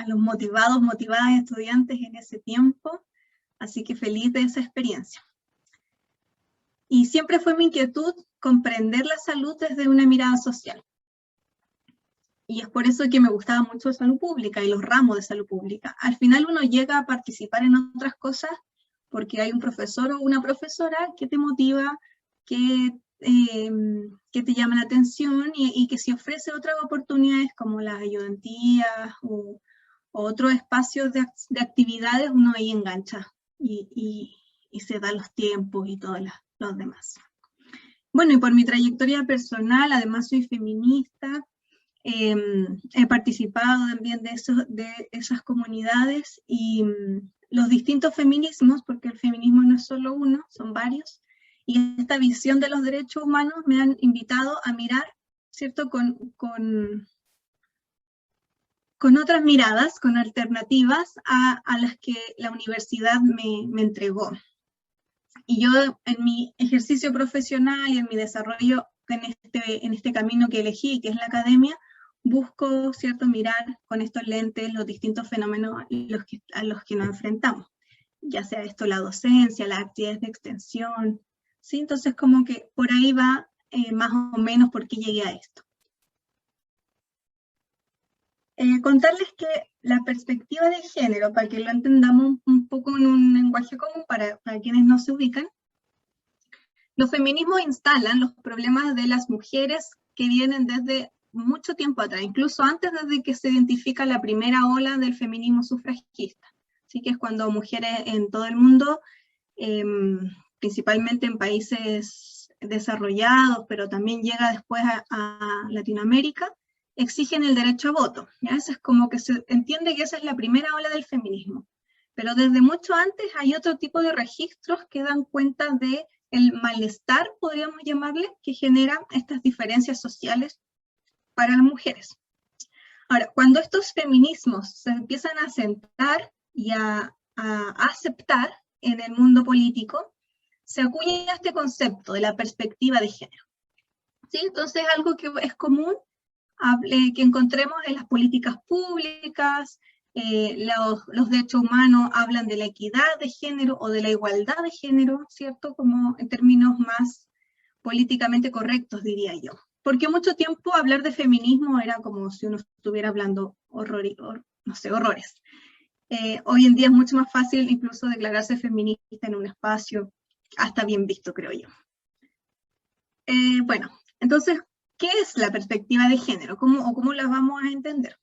los motivadas estudiantes en ese tiempo, así que feliz de esa experiencia. Y siempre fue mi inquietud comprender la salud desde una mirada social. Y es por eso que me gustaba mucho salud pública y los ramos de salud pública. Al final uno llega a participar en otras cosas porque hay un profesor o una profesora que te motiva, que te llama la atención, y que si ofrece otras oportunidades como las ayudantías o otros espacios de actividades, uno ahí engancha y se da los tiempos y todos los demás. Bueno, y por mi trayectoria personal, además soy feminista, he participado también de esas comunidades, y los distintos feminismos, porque el feminismo no es solo uno, son varios, y esta visión de los derechos humanos me han invitado a mirar, ¿cierto?, con otras miradas, con alternativas a las que la universidad me entregó. Y yo en mi ejercicio profesional y en mi desarrollo en este camino que elegí, que es la academia, busco, ¿cierto?, mirar con estos lentes los distintos fenómenos a los que nos enfrentamos, ya sea esto la docencia, las actividades de extensión, ¿sí? Entonces como que por ahí va más o menos por qué llegué a esto. Contarles que la perspectiva de género, para que lo entendamos un poco en un lenguaje común para quienes no se ubican, los feminismos instalan los problemas de las mujeres que vienen desde mucho tiempo atrás, incluso antes, desde que se identifica la primera ola del feminismo sufragista. Así que es cuando mujeres en todo el mundo, principalmente en países desarrollados, pero también llega después a Latinoamérica, exigen el derecho a voto. ¿Ya? Eso es como que se entiende que esa es la primera ola del feminismo. Pero desde mucho antes hay otro tipo de registros que dan cuenta de el malestar, podríamos llamarle, que generan estas diferencias sociales para las mujeres. Ahora, cuando estos feminismos se empiezan a sentar y a aceptar en el mundo político, se acuña este concepto de la perspectiva de género. ¿Sí? Entonces, algo que es común que encontremos en las políticas públicas, los derechos humanos hablan de la equidad de género o de la igualdad de género, ¿cierto? Como en términos más políticamente correctos, diría yo. porque mucho tiempo hablar de feminismo era como si uno estuviera hablando horrores. Hoy en día es mucho más fácil incluso declararse feminista en un espacio hasta bien visto, creo yo. Bueno, entonces, ¿qué es la perspectiva de género? ¿Cómo la vamos a entender?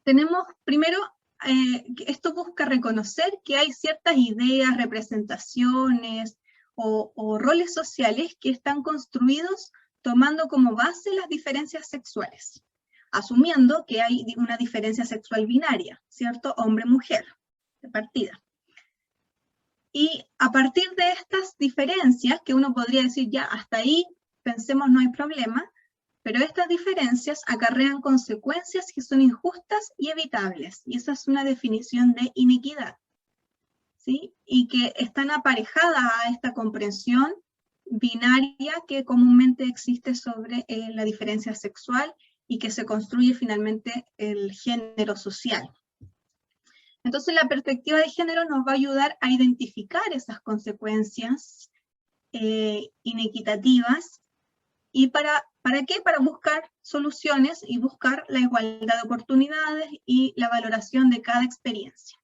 Tenemos, primero, esto busca reconocer que hay ciertas ideas, representaciones o roles sociales que están construidos tomando como base las diferencias sexuales, asumiendo que hay una diferencia sexual binaria, ¿cierto? Hombre-mujer, de partida. Y a partir de estas diferencias, que uno podría decir ya hasta ahí, pensemos no hay problema, pero estas diferencias acarrean consecuencias que son injustas y evitables, y esa es una definición de inequidad, ¿sí? Y que están aparejadas a esta comprensión binaria que comúnmente existe sobre la diferencia sexual y que se construye finalmente el género social. Entonces la perspectiva de género nos va a ayudar a identificar esas consecuencias inequitativas. ¿Y para qué? Para buscar soluciones y buscar la igualdad de oportunidades y la valoración de cada experiencia.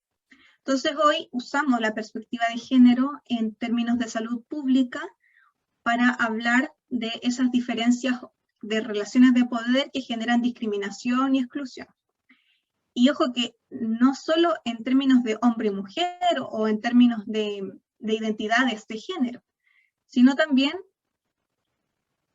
Entonces hoy usamos la perspectiva de género en términos de salud pública para hablar de esas diferencias de relaciones de poder que generan discriminación y exclusión. Y ojo que no solo en términos de hombre y mujer o en términos de identidades de género, sino también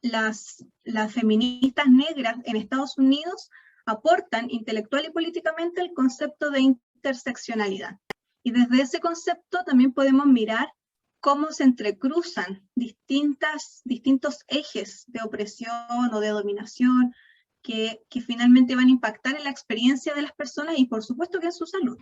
las feministas negras en Estados Unidos aportan intelectual y políticamente el concepto de interseccionalidad. Y desde ese concepto también podemos mirar cómo se entrecruzan distintos ejes de opresión o de dominación que finalmente van a impactar en la experiencia de las personas y por supuesto que en su salud.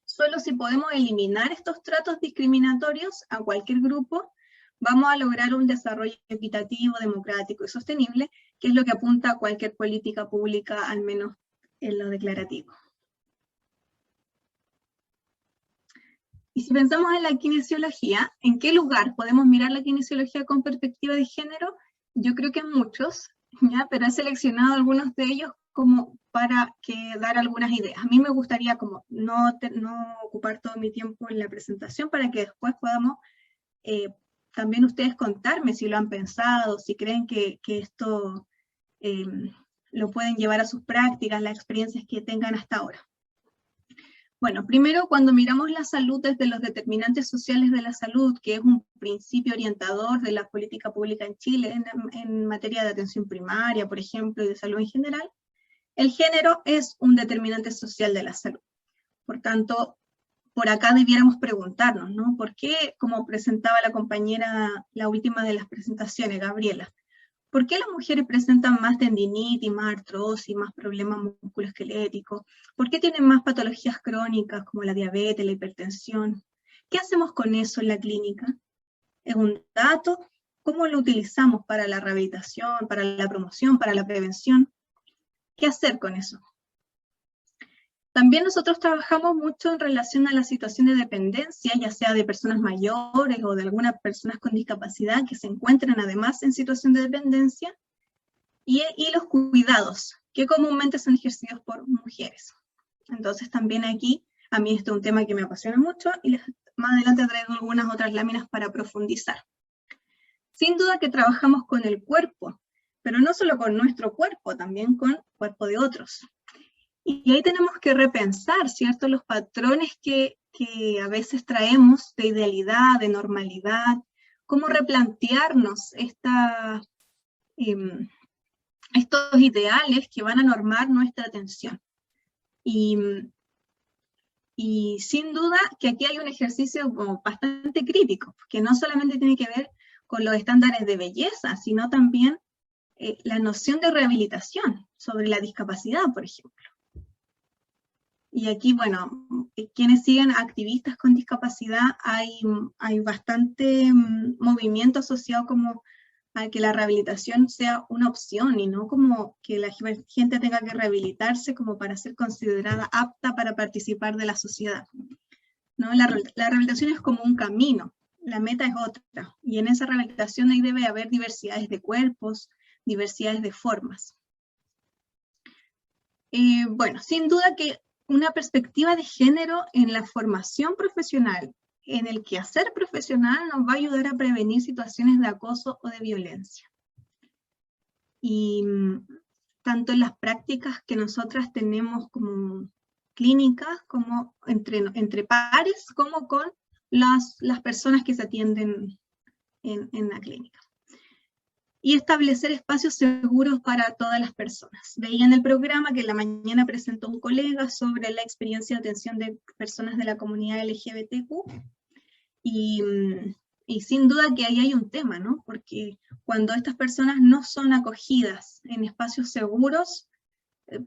Solo si podemos eliminar estos tratos discriminatorios a cualquier grupo, vamos a lograr un desarrollo equitativo, democrático y sostenible, que es lo que apunta a cualquier política pública, al menos en lo declarativo. Y si pensamos en la kinesiología, ¿en qué lugar podemos mirar la kinesiología con perspectiva de género? Yo creo que en muchos, ¿ya? Pero he seleccionado algunos de ellos como para dar algunas ideas. A mí me gustaría como no ocupar todo mi tiempo en la presentación para que después podamos también ustedes contarme si lo han pensado, si creen que esto lo pueden llevar a sus prácticas, las experiencias que tengan hasta ahora. Bueno, primero cuando miramos la salud desde los determinantes sociales de la salud, que es un principio orientador de la política pública en Chile en materia de atención primaria, por ejemplo, y de salud en general, el género es un determinante social de la salud. Por tanto, por acá debiéramos preguntarnos, ¿no? ¿Por qué, como presentaba la compañera, la última de las presentaciones, Gabriela, ¿por qué las mujeres presentan más tendinitis, más artrosis, más problemas musculoesqueléticos? ¿Por qué tienen más patologías crónicas como la diabetes, la hipertensión? ¿Qué hacemos con eso en la clínica? ¿Es un dato? ¿Cómo lo utilizamos para la rehabilitación, para la promoción, para la prevención? ¿Qué hacer con eso? También nosotros trabajamos mucho en relación a la situación de dependencia, ya sea de personas mayores o de algunas personas con discapacidad que se encuentran además en situación de dependencia, y los cuidados, que comúnmente son ejercidos por mujeres. Entonces también aquí, a mí este es un tema que me apasiona mucho, y más adelante traigo algunas otras láminas para profundizar. Sin duda que trabajamos con el cuerpo, pero no solo con nuestro cuerpo, también con el cuerpo de otros. Y ahí tenemos que repensar, ¿cierto?, los patrones que a veces traemos de idealidad, de normalidad, cómo replantearnos estos ideales que van a normar nuestra atención. Y sin duda que aquí hay un ejercicio como bastante crítico, que no solamente tiene que ver con los estándares de belleza, sino también la noción de rehabilitación sobre la discapacidad, por ejemplo. Y aquí, bueno, quienes siguen activistas con discapacidad, hay bastante movimiento asociado como a que la rehabilitación sea una opción y no como que la gente tenga que rehabilitarse como para ser considerada apta para participar de la sociedad, ¿no? La rehabilitación es como un camino, la meta es otra, y en esa rehabilitación ahí debe haber diversidades de cuerpos, diversidades de formas. Bueno, sin duda que una perspectiva de género en la formación profesional, en el quehacer profesional, nos va a ayudar a prevenir situaciones de acoso o de violencia. Y tanto en las prácticas que nosotras tenemos como clínicas, como entre pares, como con las personas que se atienden en la clínica. Y establecer espacios seguros para todas las personas. Veía en el programa que en la mañana presentó un colega sobre la experiencia de atención de personas de la comunidad LGBTQ, y sin duda que ahí hay un tema, ¿no? Porque cuando estas personas no son acogidas en espacios seguros,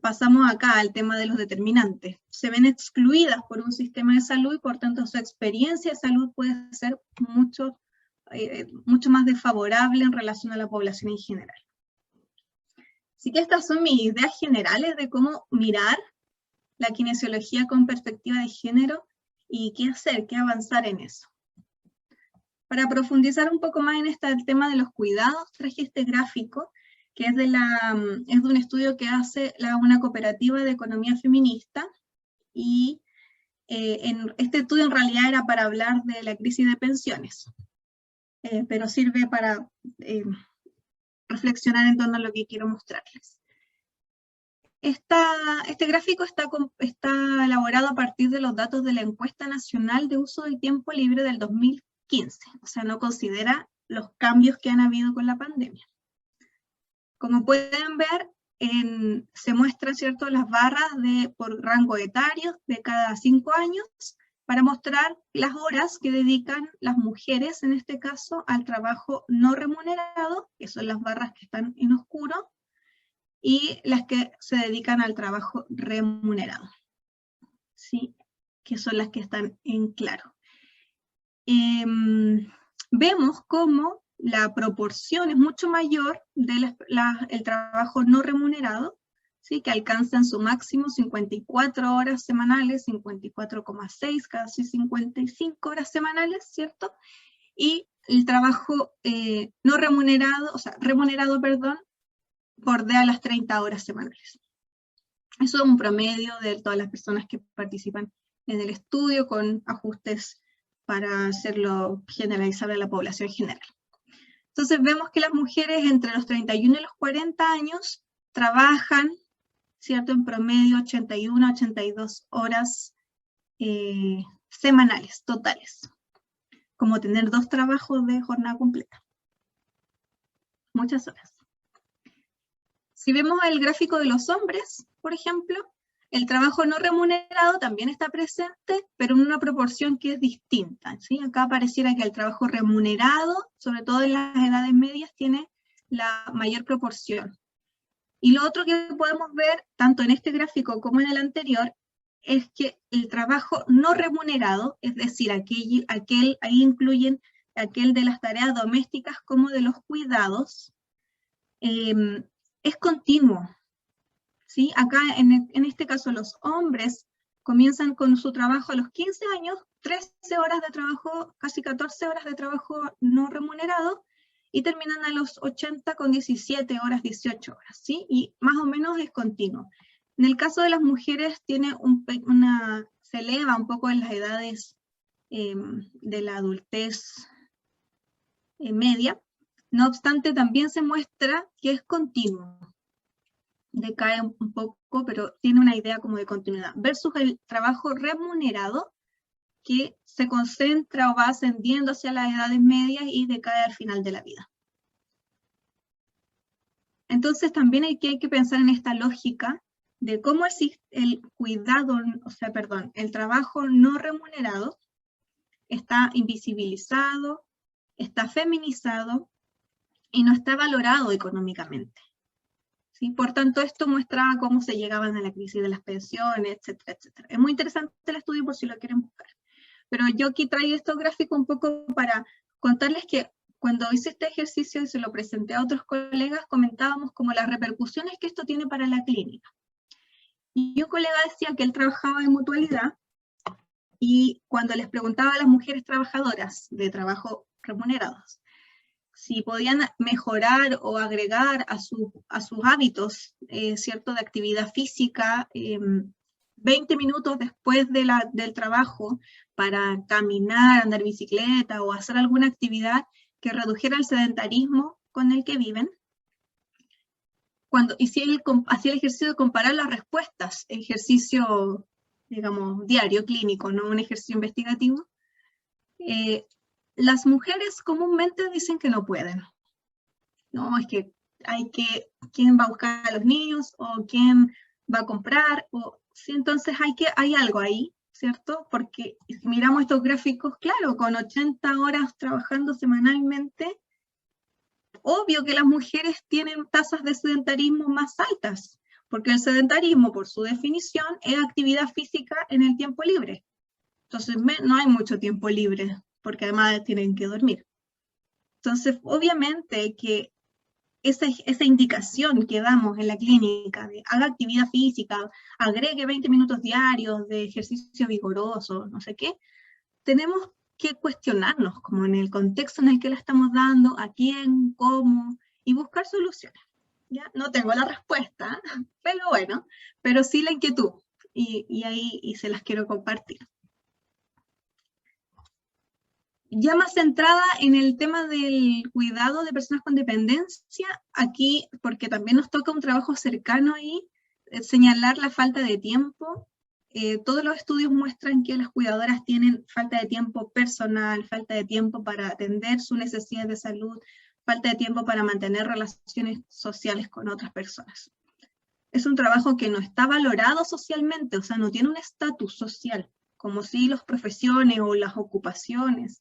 pasamos acá al tema de los determinantes. Se ven excluidas por un sistema de salud y por tanto su experiencia de salud puede ser mucho más desfavorable en relación a la población en general. Así que estas son mis ideas generales de cómo mirar la kinesiología con perspectiva de género y qué hacer, qué avanzar en eso. Para profundizar un poco más en el tema de los cuidados, traje este gráfico que es de un estudio que hace una cooperativa de economía feminista, y este estudio en realidad era para hablar de la crisis de pensiones. Pero sirve para reflexionar en torno a lo que quiero mostrarles. Este gráfico está elaborado a partir de los datos de la Encuesta Nacional de Uso del Tiempo Libre del 2015, o sea, no considera los cambios que han habido con la pandemia. Como pueden ver, se muestran, ¿cierto?, las barras por rango etario de cada 5 años, para mostrar las horas que dedican las mujeres, en este caso, al trabajo no remunerado, que son las barras que están en oscuro, y las que se dedican al trabajo remunerado, ¿sí?, que son las que están en claro. Vemos cómo la proporción es mucho mayor del trabajo no remunerado, ¿sí?, que alcanza en su máximo 54 horas semanales, 54,6, casi 55 horas semanales, ¿cierto? Y el trabajo no remunerado, o sea, remunerado, perdón, bordea las 30 horas semanales. Eso es un promedio de todas las personas que participan en el estudio, con ajustes para hacerlo generalizable a la población general. Entonces vemos que las mujeres entre los 31 y los 40 años trabajan, ¿cierto?, en promedio 81 a 82 horas semanales, totales. Como tener 2 trabajos de jornada completa. Muchas horas. Si vemos el gráfico de los hombres, por ejemplo, el trabajo no remunerado también está presente, pero en una proporción que es distinta, ¿sí? Acá pareciera que el trabajo remunerado, sobre todo en las edades medias, tiene la mayor proporción. Y lo otro que podemos ver, tanto en este gráfico como en el anterior, es que el trabajo no remunerado, es decir, ahí incluyen aquel de las tareas domésticas como de los cuidados, es continuo. ¿Sí? Acá, en este caso, los hombres comienzan con su trabajo a los 15 años, 13 horas de trabajo, casi 14 horas de trabajo no remunerado, y terminan a los 80 con 17 horas, 18 horas, ¿sí? Y más o menos es continuo. En el caso de las mujeres, se eleva un poco en las edades de la adultez media. No obstante, también se muestra que es continuo. Decae un poco, pero tiene una idea como de continuidad, versus el trabajo remunerado, que se concentra o va ascendiendo hacia las edades medias y decae al final de la vida. Entonces también hay que pensar en esta lógica de cómo el cuidado, el trabajo no remunerado está invisibilizado, está feminizado y no está valorado económicamente. ¿Sí? Por tanto, esto muestra cómo se llegaban a la crisis de las pensiones, etcétera, etcétera. Es muy interesante el estudio por si lo quieren buscar. Pero yo aquí traigo estos gráficos un poco para contarles que cuando hice este ejercicio y se lo presenté a otros colegas, comentábamos como las repercusiones que esto tiene para la clínica. Y un colega decía que él trabajaba en mutualidad, y cuando les preguntaba a las mujeres trabajadoras de trabajo remunerados si podían mejorar o agregar a sus hábitos, ¿cierto?, de actividad física, 20 minutos después del trabajo para caminar, andar bicicleta o hacer alguna actividad que redujera el sedentarismo con el que viven. Y si él hacía el ejercicio de comparar las respuestas, ejercicio, digamos, diario, clínico, no un ejercicio investigativo, las mujeres comúnmente dicen que no pueden. No, es que ¿quién va a buscar a los niños? ¿O quién va a comprar? Sí, entonces hay algo ahí, ¿cierto? Porque si miramos estos gráficos, claro, con 80 horas trabajando semanalmente, obvio que las mujeres tienen tasas de sedentarismo más altas, porque el sedentarismo, por su definición, es actividad física en el tiempo libre. Entonces no hay mucho tiempo libre, porque además tienen que dormir. Entonces, obviamente que esa indicación que damos en la clínica de haga actividad física, agregue 20 minutos diarios de ejercicio vigoroso, no sé qué, tenemos que cuestionarnos como en el contexto en el que la estamos dando, a quién, cómo, y buscar soluciones. ¿Ya? No tengo la respuesta, pero sí la inquietud, y se las quiero compartir. Ya más centrada en el tema del cuidado de personas con dependencia, aquí, porque también nos toca un trabajo cercano ahí, señalar la falta de tiempo. Todos los estudios muestran que las cuidadoras tienen falta de tiempo personal, falta de tiempo para atender sus necesidades de salud, falta de tiempo para mantener relaciones sociales con otras personas. Es un trabajo que no está valorado socialmente, o sea, no tiene un estatus social, como si las profesiones o las ocupaciones.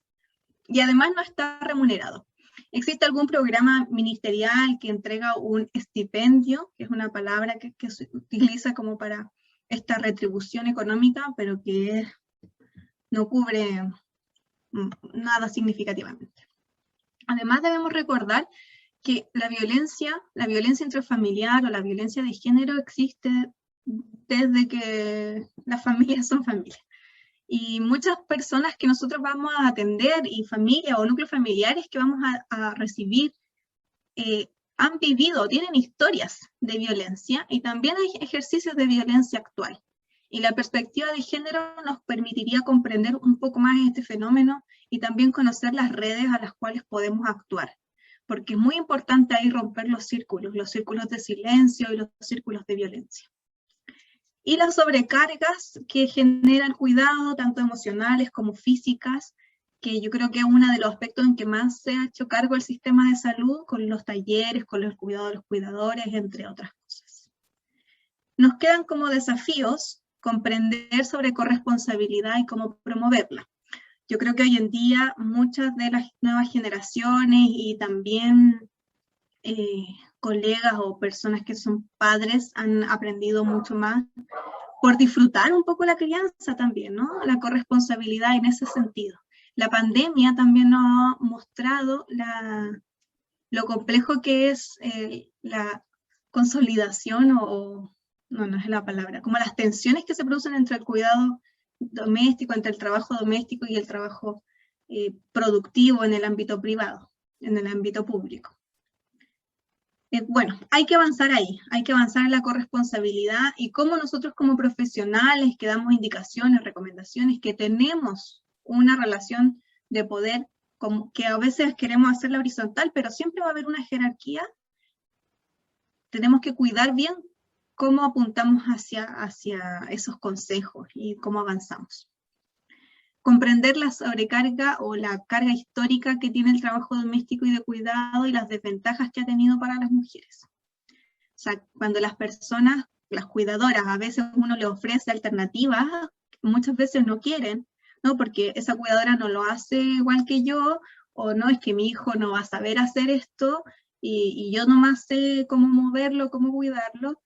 Y además no está remunerado. ¿Existe algún programa ministerial que entrega un estipendio, que es una palabra que se utiliza como para esta retribución económica, pero que no cubre nada significativamente? Además debemos recordar que la violencia intrafamiliar o la violencia de género existe desde que las familias son familias. Y muchas personas que nosotros vamos a atender, y familia o núcleos familiares que vamos a recibir, han vivido, tienen historias de violencia, y también hay ejercicios de violencia actual. Y la perspectiva de género nos permitiría comprender un poco más este fenómeno y también conocer las redes a las cuales podemos actuar. Porque es muy importante ahí romper los círculos de silencio y los círculos de violencia. Y las sobrecargas que genera el cuidado, tanto emocionales como físicas, que yo creo que es uno de los aspectos en que más se ha hecho cargo el sistema de salud, con los talleres, con el cuidado de los cuidadores, entre otras cosas. Nos quedan como desafíos comprender sobre corresponsabilidad y cómo promoverla. Yo creo que hoy en día muchas de las nuevas generaciones y también colegas o personas que son padres han aprendido mucho más por disfrutar un poco la crianza también, ¿no? La corresponsabilidad en ese sentido. La pandemia también nos ha mostrado lo complejo que es la consolidación no es la palabra, como las tensiones que se producen entre el cuidado doméstico, entre el trabajo doméstico y el trabajo productivo en el ámbito privado, en el ámbito público. Bueno, hay que avanzar ahí, hay que avanzar en la corresponsabilidad y cómo nosotros como profesionales que damos indicaciones, recomendaciones, que tenemos una relación de poder, como que a veces queremos hacerla horizontal, pero siempre va a haber una jerarquía. Tenemos que cuidar bien cómo apuntamos hacia esos consejos y cómo avanzamos. Comprender la sobrecarga o la carga histórica que tiene el trabajo doméstico y de cuidado y las desventajas que ha tenido para las mujeres. O sea, cuando las personas, las cuidadoras, a veces uno le ofrece alternativas, muchas veces no quieren, ¿no? Porque esa cuidadora no lo hace igual que yo, o no, es que mi hijo no va a saber hacer esto, y yo nomás sé cómo moverlo, cómo cuidarlo.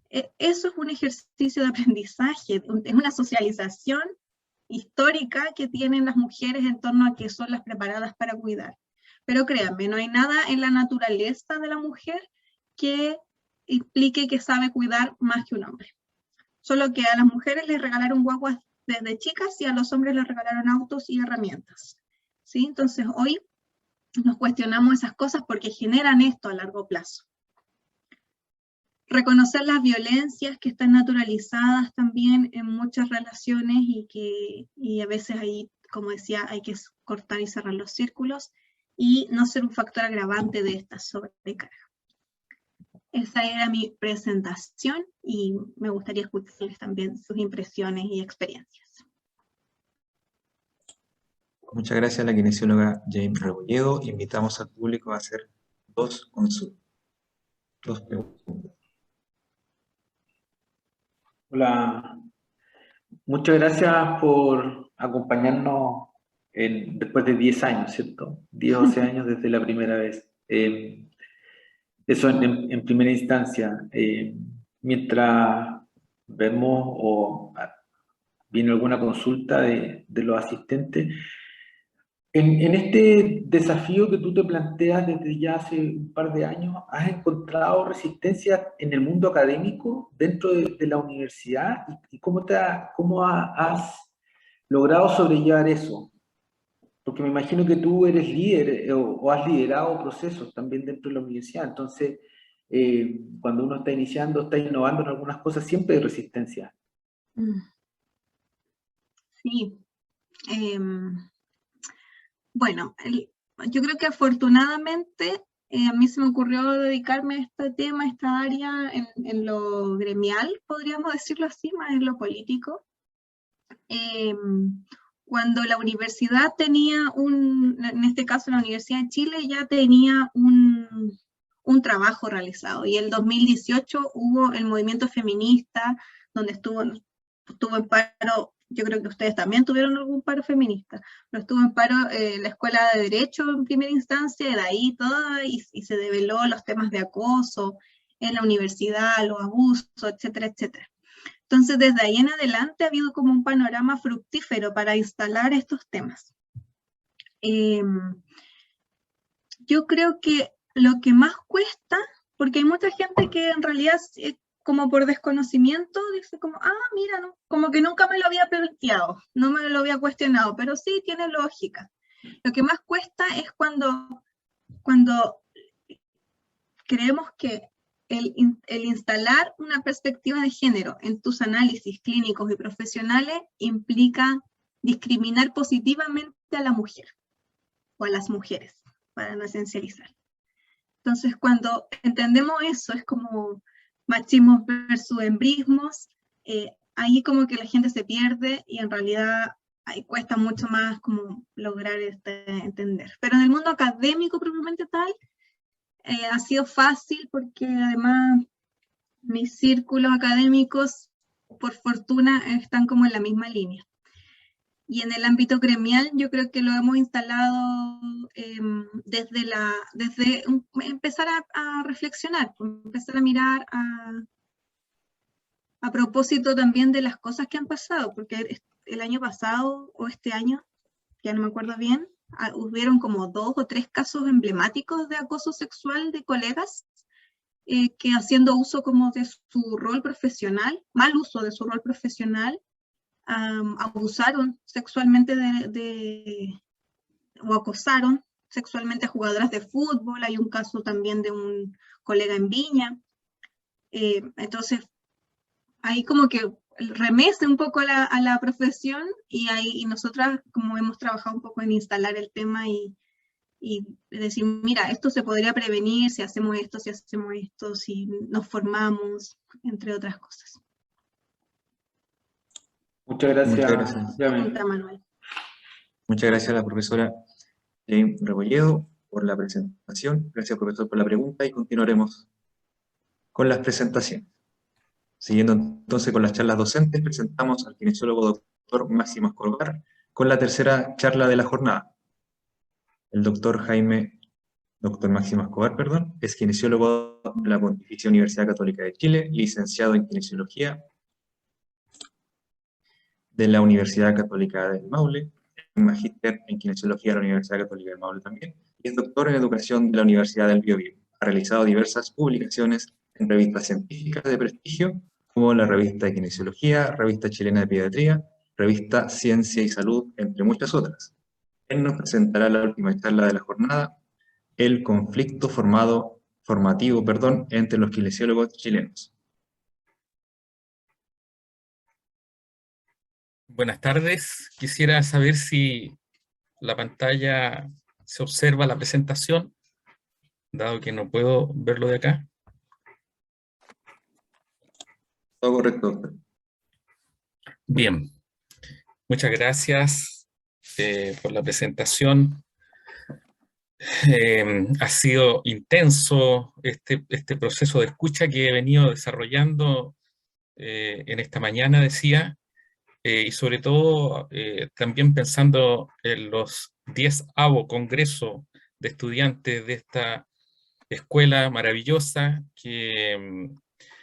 Eso es un ejercicio de aprendizaje, es una socialización histórica que tienen las mujeres en torno a que son las preparadas para cuidar. Pero créanme, no hay nada en la naturaleza de la mujer que implique que sabe cuidar más que un hombre. Solo que a las mujeres les regalaron guaguas desde chicas y a los hombres les regalaron autos y herramientas. ¿Sí? Entonces hoy nos cuestionamos esas cosas porque generan esto a largo plazo. Reconocer las violencias que están naturalizadas también en muchas relaciones y a veces ahí, como decía, hay que cortar y cerrar los círculos y no ser un factor agravante de esta sobrecarga. Esa era mi presentación y me gustaría escucharles también sus impresiones y experiencias. Muchas gracias a la kinesióloga Jane Rebolledo. Invitamos al público a hacer dos consultas, dos preguntas. Hola, muchas gracias por acompañarnos después de 10 años, ¿cierto? 10 o 11 años desde la primera vez. Eso en primera instancia. Mientras vemos o viene alguna consulta de los asistentes, en este desafío que tú te planteas desde ya hace un par de años, ¿has encontrado resistencia en el mundo académico dentro de la universidad? ¿Y cómo has logrado sobrellevar eso? Porque me imagino que tú eres líder o has liderado procesos también dentro de la universidad. Entonces, cuando uno está iniciando, está innovando en algunas cosas, siempre hay resistencia. Sí. Bueno, yo creo que afortunadamente a mí se me ocurrió dedicarme a este tema, a esta área en lo gremial, podríamos decirlo así, más en lo político. Cuando la universidad tenía en este caso la Universidad de Chile ya tenía un trabajo realizado, y el 2018 hubo el movimiento feminista, donde estuvo en paro. Yo creo que ustedes también tuvieron algún paro feminista, pero estuvo en paro la Escuela de Derecho en primera instancia, y de ahí todo, y se develó los temas de acoso en la universidad, los abusos, etcétera, etcétera. Entonces, desde ahí en adelante ha habido como un panorama fructífero para instalar estos temas. Yo creo que lo que más cuesta, porque hay mucha gente que en realidad como por desconocimiento, dice como, mira, no, como que nunca me lo había planteado, no me lo había cuestionado, pero sí tiene lógica. Lo que más cuesta es cuando creemos que el instalar una perspectiva de género en tus análisis clínicos y profesionales implica discriminar positivamente a la mujer, o a las mujeres, para no esencializar. Entonces, cuando entendemos eso, es como machismos versus embrismos, ahí como que la gente se pierde y en realidad ahí cuesta mucho más como lograr entender. Pero en el mundo académico propiamente tal, ha sido fácil porque además mis círculos académicos, por fortuna, están como en la misma línea. Y en el ámbito gremial yo creo que lo hemos instalado desde empezar a reflexionar, empezar a mirar a propósito también de las cosas que han pasado, porque el año pasado o este año, ya no me acuerdo bien, hubieron como 2 o 3 casos emblemáticos de acoso sexual de colegas que, haciendo uso como de su rol profesional, mal uso de su rol profesional, abusaron sexualmente o acosaron sexualmente a jugadoras de fútbol. Hay un caso también de un colega en Viña. Entonces, ahí como que remece un poco a la profesión, y nosotras como hemos trabajado un poco en instalar el tema y decir, mira, esto se podría prevenir si hacemos esto, si nos formamos, entre otras cosas. Muchas gracias. Muchas gracias. Pregunta, Manuel. Muchas gracias a la profesora Jane Rebolledo por la presentación. Gracias, profesor, por la pregunta, y continuaremos con las presentaciones. Siguiendo entonces con las charlas docentes, presentamos al kinesiólogo doctor Máximo Escobar con la tercera charla de la jornada. El doctor Máximo Escobar, es kinesiólogo de la Pontificia Universidad Católica de Chile, licenciado en kinesiología de la Universidad Católica del Maule, magíster en kinesiología de la Universidad Católica del Maule también, y es doctor en educación de la Universidad del Biobío. Ha realizado diversas publicaciones en revistas científicas de prestigio, como la Revista de Kinesiología, Revista Chilena de Pediatría, Revista Ciencia y Salud, entre muchas otras. Él nos presentará la última charla de la jornada, el conflicto formativo entre los kinesiólogos chilenos. Buenas tardes. Quisiera saber si la pantalla se observa la presentación, dado que no puedo verlo de acá. Todo correcto, doctor. Bien. Muchas gracias por la presentación. Ha sido intenso este proceso de escucha que he venido desarrollando en esta mañana, decía, y sobre todo también pensando en los 10º Congreso de Estudiantes de esta escuela maravillosa que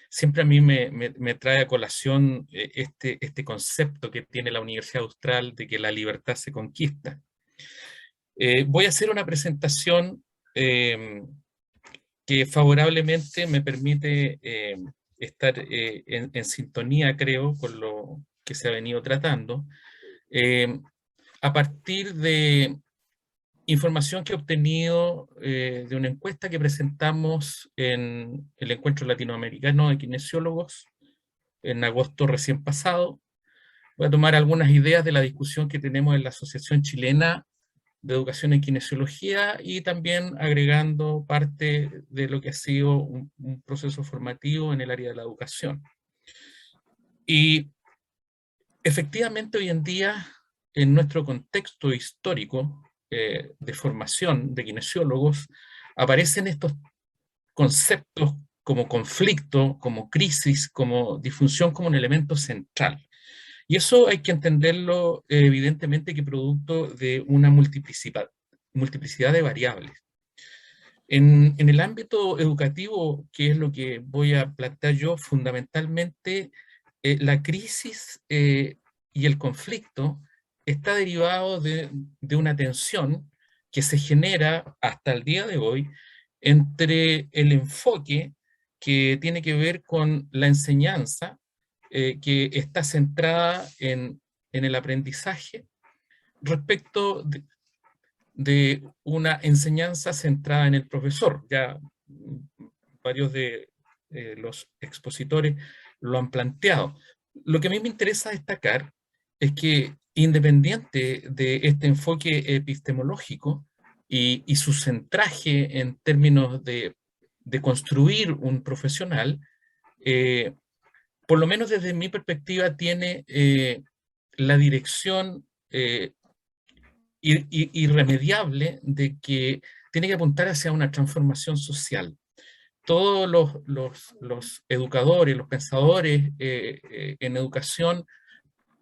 siempre a mí me trae a colación este concepto que tiene la Universidad Austral de que la libertad se conquista. Voy a hacer una presentación que favorablemente me permite estar en sintonía, creo, con lo que se ha venido tratando, a partir de información que he obtenido de una encuesta que presentamos en el Encuentro Latinoamericano de Kinesiólogos en agosto recién pasado. Voy a tomar algunas ideas de la discusión que tenemos en la Asociación Chilena de Educación en Kinesiología y también agregando parte de lo que ha sido un proceso formativo en el área de la educación. Y efectivamente hoy en día, en nuestro contexto histórico de formación de kinesiólogos, aparecen estos conceptos como conflicto, como crisis, como disfunción, como un elemento central. Y eso hay que entenderlo evidentemente que producto de una multiplicidad de variables. En el ámbito educativo, que es lo que voy a plantear yo, fundamentalmente la crisis y el conflicto está derivado de una tensión que se genera hasta el día de hoy entre el enfoque que tiene que ver con la enseñanza, que está centrada en el aprendizaje, respecto de una enseñanza centrada en el profesor. Ya varios de los expositores lo han planteado. Lo que a mí me interesa destacar es que, independiente de este enfoque epistemológico y su centraje en términos de construir un profesional, por lo menos desde mi perspectiva, tiene la dirección irremediable de que tiene que apuntar hacia una transformación social. Todos los educadores, los pensadores en educación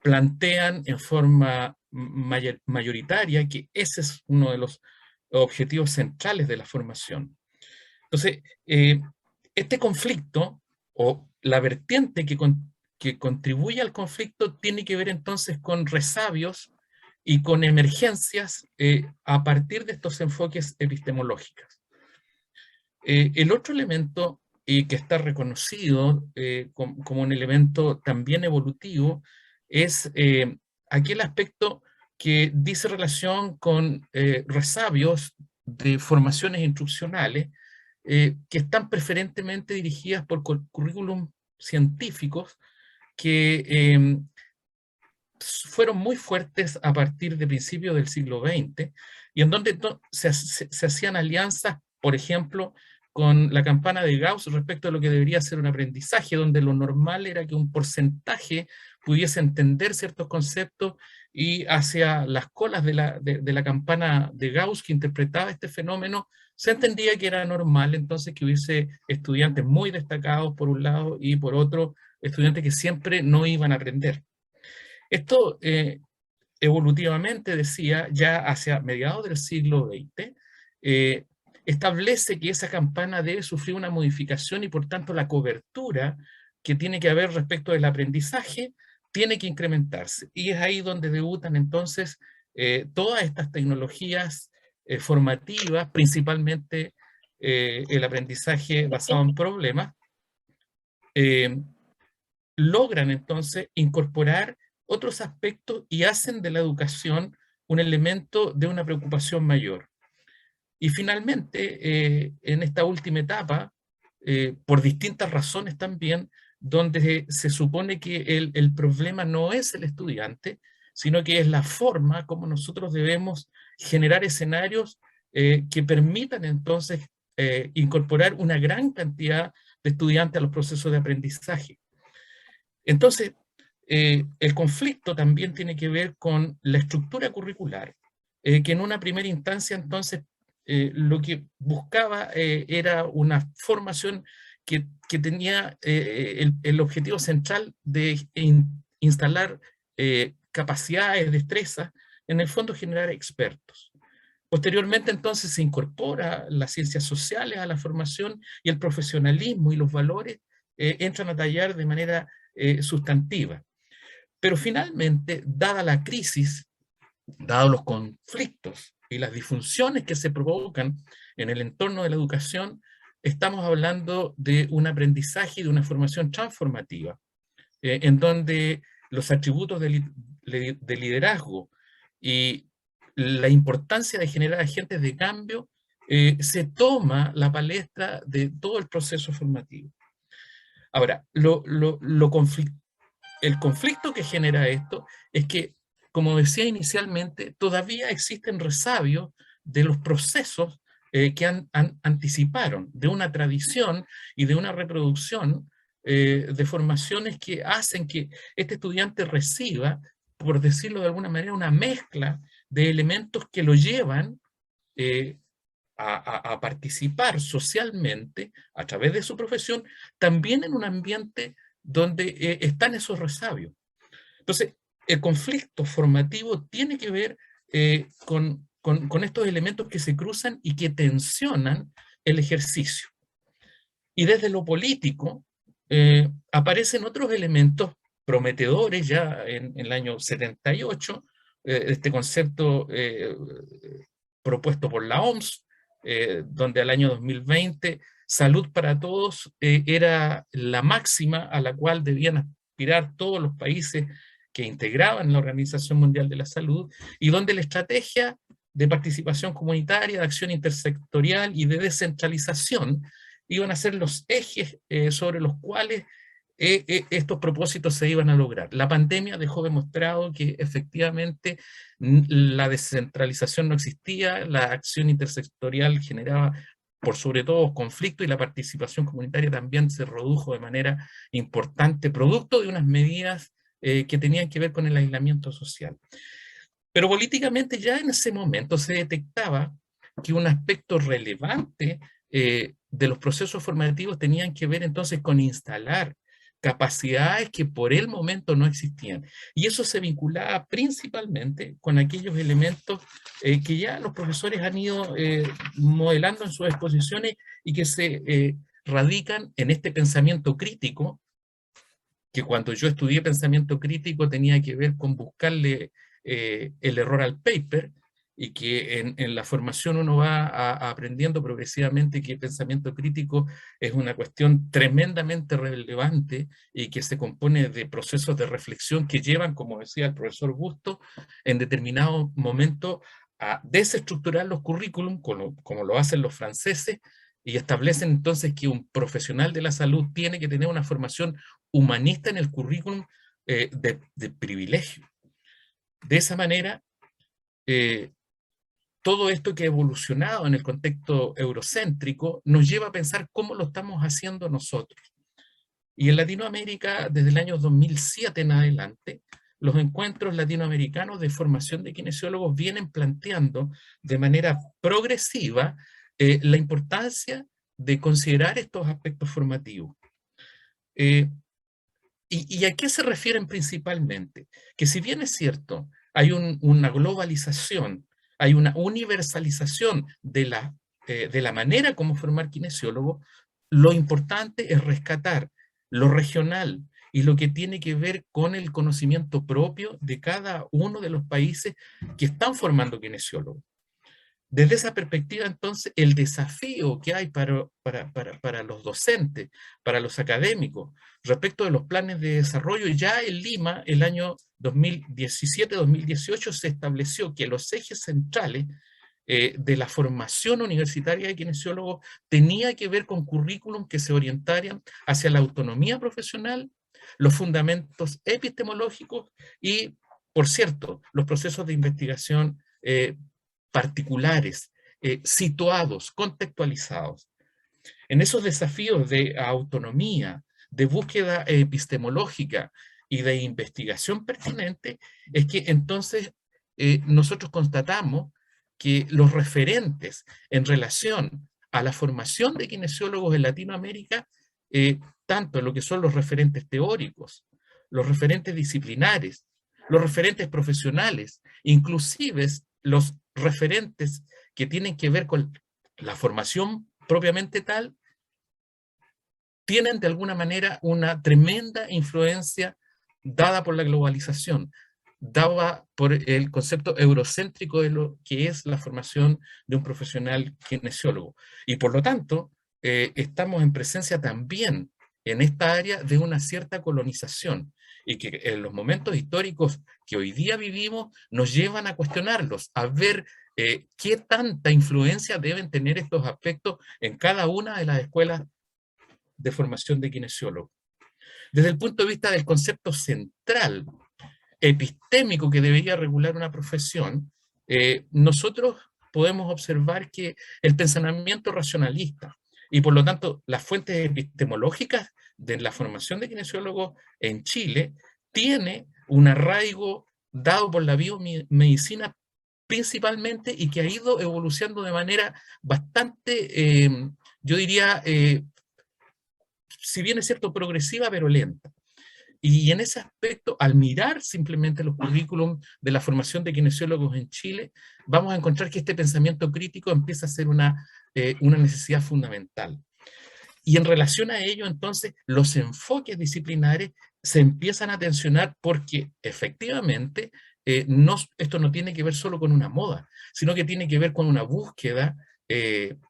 plantean en forma mayoritaria que ese es uno de los objetivos centrales de la formación. Entonces, este conflicto, o la vertiente que contribuye al conflicto, tiene que ver entonces con resabios y con emergencias a partir de estos enfoques epistemológicos. El otro elemento que está reconocido como un elemento también evolutivo es aquel aspecto que dice relación con resabios de formaciones instruccionales que están preferentemente dirigidas por currículum científicos que fueron muy fuertes a partir de principios del siglo XX, y en donde se hacían alianzas, por ejemplo, con la campana de Gauss respecto a lo que debería ser un aprendizaje, donde lo normal era que un porcentaje pudiese entender ciertos conceptos, y hacia las colas de la campana de Gauss que interpretaba este fenómeno, se entendía que era normal entonces que hubiese estudiantes muy destacados por un lado y por otro estudiantes que siempre no iban a aprender. Esto evolutivamente, decía, ya hacia mediados del siglo XX, establece que esa campana debe sufrir una modificación y por tanto la cobertura que tiene que haber respecto del aprendizaje tiene que incrementarse. Y es ahí donde debutan entonces todas estas tecnologías formativas, principalmente el aprendizaje basado en problemas, logran entonces incorporar otros aspectos y hacen de la educación un elemento de una preocupación mayor. Y finalmente, en esta última etapa, por distintas razones también, donde se supone que el problema no es el estudiante, sino que es la forma como nosotros debemos generar escenarios que permitan entonces incorporar una gran cantidad de estudiantes a los procesos de aprendizaje. Entonces, el conflicto también tiene que ver con la estructura curricular, que en una primera instancia entonces lo que buscaba era una formación que tenía el objetivo central de instalar capacidades, destrezas, en el fondo generar expertos. Posteriormente entonces se incorpora las ciencias sociales a la formación y el profesionalismo y los valores entran a tallar de manera sustantiva. Pero finalmente, dada la crisis, dados los conflictos y las disfunciones que se provocan en el entorno de la educación, estamos hablando de un aprendizaje y de una formación transformativa, en donde los atributos de liderazgo y la importancia de generar agentes de cambio se toma la palestra de todo el proceso formativo. Ahora, el conflicto que genera esto es que, como decía inicialmente, todavía existen resabios de los procesos que anticiparon, de una tradición y de una reproducción de formaciones que hacen que este estudiante reciba, por decirlo de alguna manera, una mezcla de elementos que lo llevan a participar socialmente a través de su profesión, también en un ambiente donde están esos resabios. Entonces, el conflicto formativo tiene que ver con estos elementos que se cruzan y que tensionan el ejercicio. Y desde lo político aparecen otros elementos prometedores ya en el año 78, este concepto propuesto por la OMS, donde al año 2020 salud para todos era la máxima a la cual debían aspirar todos los países que integraban la Organización Mundial de la Salud, y donde la estrategia de participación comunitaria, de acción intersectorial y de descentralización iban a ser los ejes sobre los cuales estos propósitos se iban a lograr. La pandemia dejó demostrado que efectivamente la descentralización no existía, la acción intersectorial generaba por sobre todo conflicto, y la participación comunitaria también se redujo de manera importante, producto de unas medidas que tenían que ver con el aislamiento social. Pero políticamente ya en ese momento se detectaba que un aspecto relevante de los procesos formativos tenían que ver entonces con instalar capacidades que por el momento no existían. Y eso se vinculaba principalmente con aquellos elementos que ya los profesores han ido modelando en sus exposiciones y que se radican en este pensamiento crítico, que cuando yo estudié pensamiento crítico tenía que ver con buscarle el error al paper, y que en la formación uno va aprendiendo progresivamente que el pensamiento crítico es una cuestión tremendamente relevante y que se compone de procesos de reflexión que llevan, como decía el profesor Busto, en determinado momento a desestructurar los currículum, como lo hacen los franceses, y establecen entonces que un profesional de la salud tiene que tener una formación humanista en el currículum de privilegio. De esa manera, todo esto que ha evolucionado en el contexto eurocéntrico nos lleva a pensar cómo lo estamos haciendo nosotros. Y en Latinoamérica, desde el año 2007 en adelante, los encuentros latinoamericanos de formación de kinesiólogos vienen planteando de manera progresiva la importancia de considerar estos aspectos formativos. ¿Y a qué se refieren principalmente? Que si bien es cierto, hay una globalización, hay una universalización de la manera como formar kinesiólogos, lo importante es rescatar lo regional y lo que tiene que ver con el conocimiento propio de cada uno de los países que están formando kinesiólogos. Desde esa perspectiva, entonces, el desafío que hay para los docentes, para los académicos, respecto de los planes de desarrollo, ya en Lima, el año 2017-2018, se estableció que los ejes centrales de la formación universitaria de kinesiólogos tenía que ver con currículum que se orientaran hacia la autonomía profesional, los fundamentos epistemológicos y, por cierto, los procesos de investigación particulares, situados, contextualizados. En esos desafíos de autonomía, de búsqueda epistemológica y de investigación pertinente, es que entonces nosotros constatamos que los referentes en relación a la formación de kinesiólogos en Latinoamérica, tanto en lo que son los referentes teóricos, los referentes disciplinares, los referentes profesionales, inclusive los referentes que tienen que ver con la formación propiamente tal, tienen de alguna manera una tremenda influencia dada por la globalización, dada por el concepto eurocéntrico de lo que es la formación de un profesional kinesiólogo. Y por lo tanto, estamos en presencia también en esta área de una cierta colonización, y que en los momentos históricos que hoy día vivimos nos llevan a cuestionarlos, a ver qué tanta influencia deben tener estos aspectos en cada una de las escuelas de formación de kinesiólogos. Desde el punto de vista del concepto central, epistémico que debería regular una profesión, nosotros podemos observar que el pensamiento racionalista y por lo tanto las fuentes epistemológicas de la formación de kinesiólogos en Chile tiene un arraigo dado por la biomedicina principalmente y que ha ido evolucionando de manera bastante, yo diría, si bien es cierto, progresiva, pero lenta. Y en ese aspecto, al mirar simplemente los currículum de la formación de kinesiólogos en Chile, vamos a encontrar que este pensamiento crítico empieza a ser una necesidad fundamental. Y en relación a ello, entonces, los enfoques disciplinares se empiezan a tensionar porque efectivamente esto no tiene que ver solo con una moda, sino que tiene que ver con una búsqueda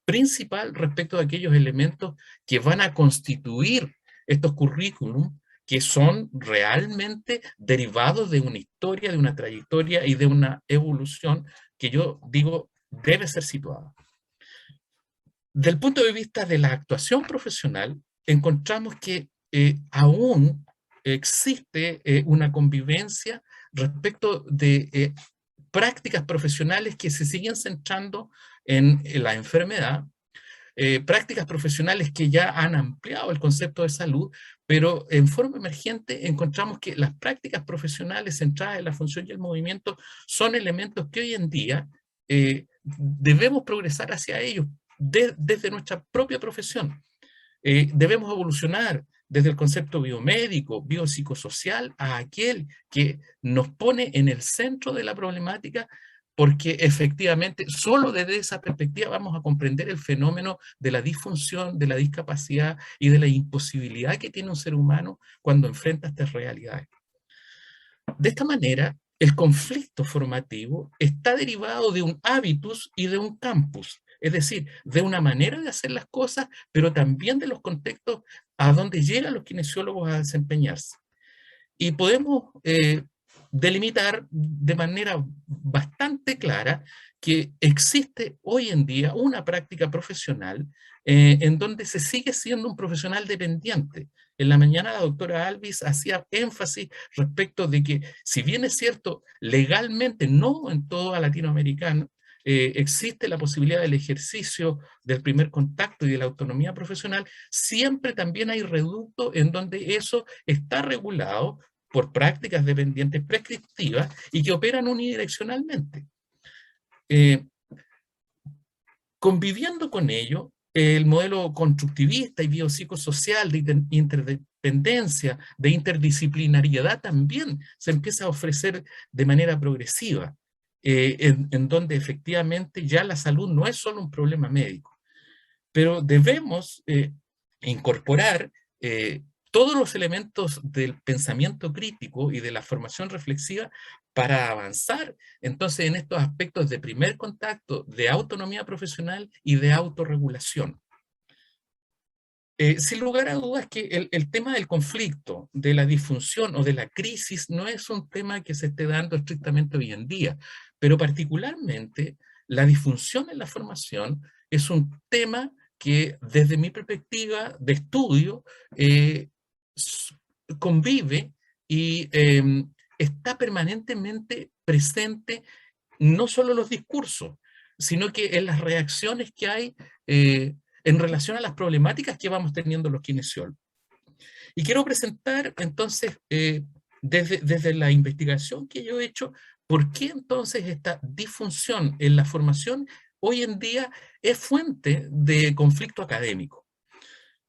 principal respecto a aquellos elementos que van a constituir estos currículum que son realmente derivados de una historia, de una trayectoria y de una evolución que yo digo debe ser situada. Del punto de vista de la actuación profesional, encontramos que aún existe una convivencia respecto de prácticas profesionales que se siguen centrando en la enfermedad, prácticas profesionales que ya han ampliado el concepto de salud, pero en forma emergente encontramos que las prácticas profesionales centradas en la función y el movimiento son elementos que hoy en día debemos progresar hacia ellos desde nuestra propia profesión. Debemos evolucionar desde el concepto biomédico, biopsicosocial, a aquel que nos pone en el centro de la problemática, porque efectivamente solo desde esa perspectiva vamos a comprender el fenómeno de la disfunción, de la discapacidad y de la imposibilidad que tiene un ser humano cuando enfrenta estas realidades. De esta manera, el conflicto formativo está derivado de un hábitus y de un campus, es decir, de una manera de hacer las cosas, pero también de los contextos a donde llegan los kinesiólogos a desempeñarse. Y podemos delimitar de manera bastante clara que existe hoy en día una práctica profesional en donde se sigue siendo un profesional dependiente. En la mañana la doctora Alvis hacía énfasis respecto de que, si bien es cierto, legalmente no en toda Latinoamérica existe la posibilidad del ejercicio del primer contacto y de la autonomía profesional, siempre también hay reductos en donde eso está regulado por prácticas dependientes prescriptivas y que operan unidireccionalmente. Conviviendo con ello, el modelo constructivista y biopsicosocial de interdependencia, de interdisciplinariedad también se empieza a ofrecer de manera progresiva, en donde efectivamente ya la salud no es solo un problema médico, pero debemos incorporar todos los elementos del pensamiento crítico y de la formación reflexiva para avanzar entonces en estos aspectos de primer contacto, de autonomía profesional y de autorregulación. Sin lugar a dudas que el tema del conflicto, de la disfunción o de la crisis no es un tema que se esté dando estrictamente hoy en día, pero particularmente la disfunción en la formación es un tema que desde mi perspectiva de estudio convive y está permanentemente presente no solo en los discursos, sino que en las reacciones que hay en relación a las problemáticas que vamos teniendo los kinesiólogos. Y quiero presentar entonces, desde la investigación que yo he hecho, por qué entonces esta disfunción en la formación hoy en día es fuente de conflicto académico.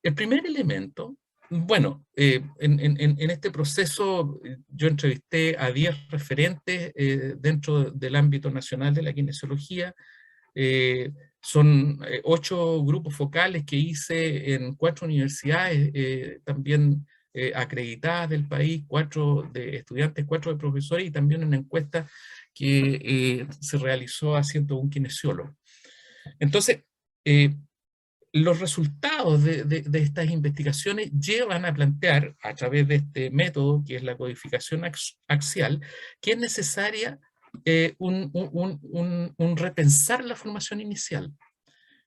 El primer elemento, bueno, en este proceso yo entrevisté a 10 referentes dentro del ámbito nacional de la kinesiología. Son 8 grupos focales que hice en 4 universidades, también acreditadas del país, 4 de estudiantes, 4 de profesores, y también una encuesta que se realizó a 101 kinesiólogos. Entonces, los resultados de estas investigaciones llevan a plantear, a través de este método, que es la codificación axial, que es necesaria un repensar la formación inicial,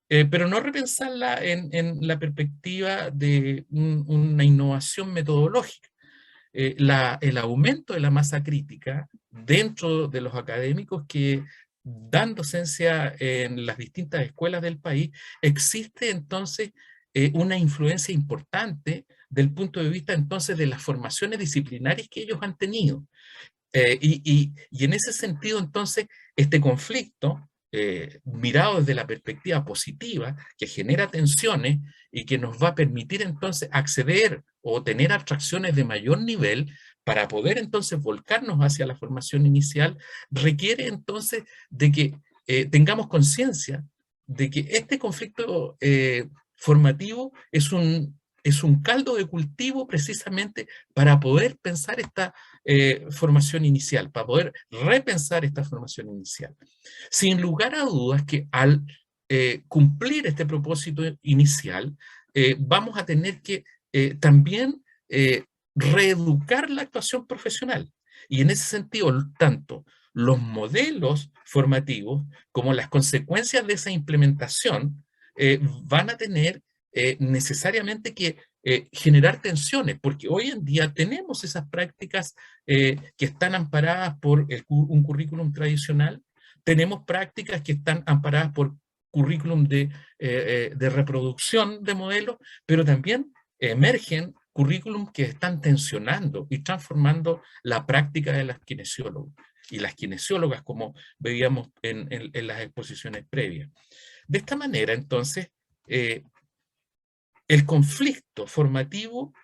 pero no repensarla en la perspectiva de una innovación metodológica. El aumento de la masa crítica dentro de los académicos que dan docencia en las distintas escuelas del país, existe entonces una influencia importante del punto de vista entonces de las formaciones disciplinarias que ellos han tenido. Y en ese sentido, entonces, este conflicto, mirado desde la perspectiva positiva, que genera tensiones y que nos va a permitir entonces acceder o tener abstracciones de mayor nivel para poder entonces volcarnos hacia la formación inicial, requiere entonces de que tengamos conciencia de que este conflicto formativo es un caldo de cultivo precisamente para poder pensar esta formación inicial, para poder repensar esta formación inicial. Sin lugar a dudas que al cumplir este propósito inicial, vamos a tener que también reeducar la actuación profesional. Y en ese sentido, tanto los modelos formativos como las consecuencias de esa implementación van a tener necesariamente que generar tensiones, porque hoy en día tenemos esas prácticas que están amparadas por un currículum tradicional, tenemos prácticas que están amparadas por currículum de reproducción de modelos, pero también emergen currículum que están tensionando y transformando la práctica de las kinesiólogos y las kinesiólogas, como veíamos en las exposiciones previas. De esta manera, entonces, el conflicto formativo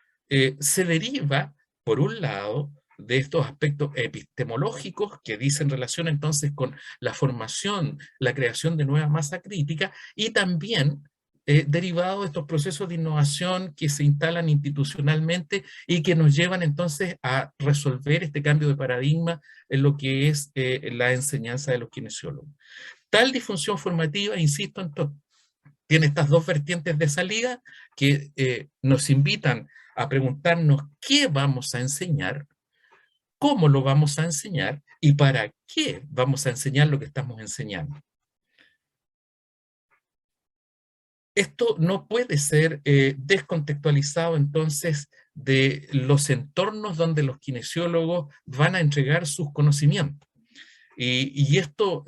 se deriva, por un lado, de estos aspectos epistemológicos que dicen relación entonces con la formación, la creación de nueva masa crítica, y también derivado de estos procesos de innovación que se instalan institucionalmente y que nos llevan entonces a resolver este cambio de paradigma en lo que es la enseñanza de los kinesiólogos. Tal disfunción formativa, insisto, entonces, tiene estas dos vertientes de salida que nos invitan a preguntarnos qué vamos a enseñar, cómo lo vamos a enseñar y para qué vamos a enseñar lo que estamos enseñando. Esto no puede ser descontextualizado entonces de los entornos donde los kinesiólogos van a entregar sus conocimientos. Y esto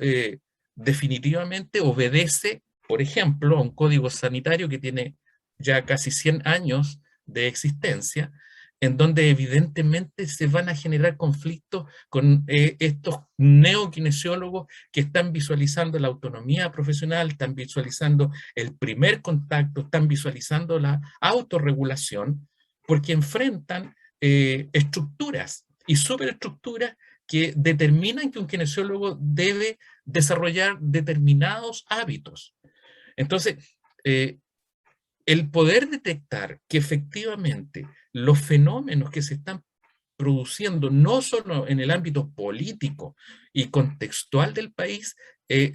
definitivamente obedece, por ejemplo, a un código sanitario que tiene ya casi 100 años de existencia, en donde evidentemente se van a generar conflictos con estos neokinesiólogos que están visualizando la autonomía profesional, están visualizando el primer contacto, están visualizando la autorregulación, porque enfrentan estructuras y superestructuras que determinan que un kinesiólogo debe desarrollar determinados hábitos. Entonces, el poder detectar que efectivamente los fenómenos que se están produciendo, no solo en el ámbito político y contextual del país,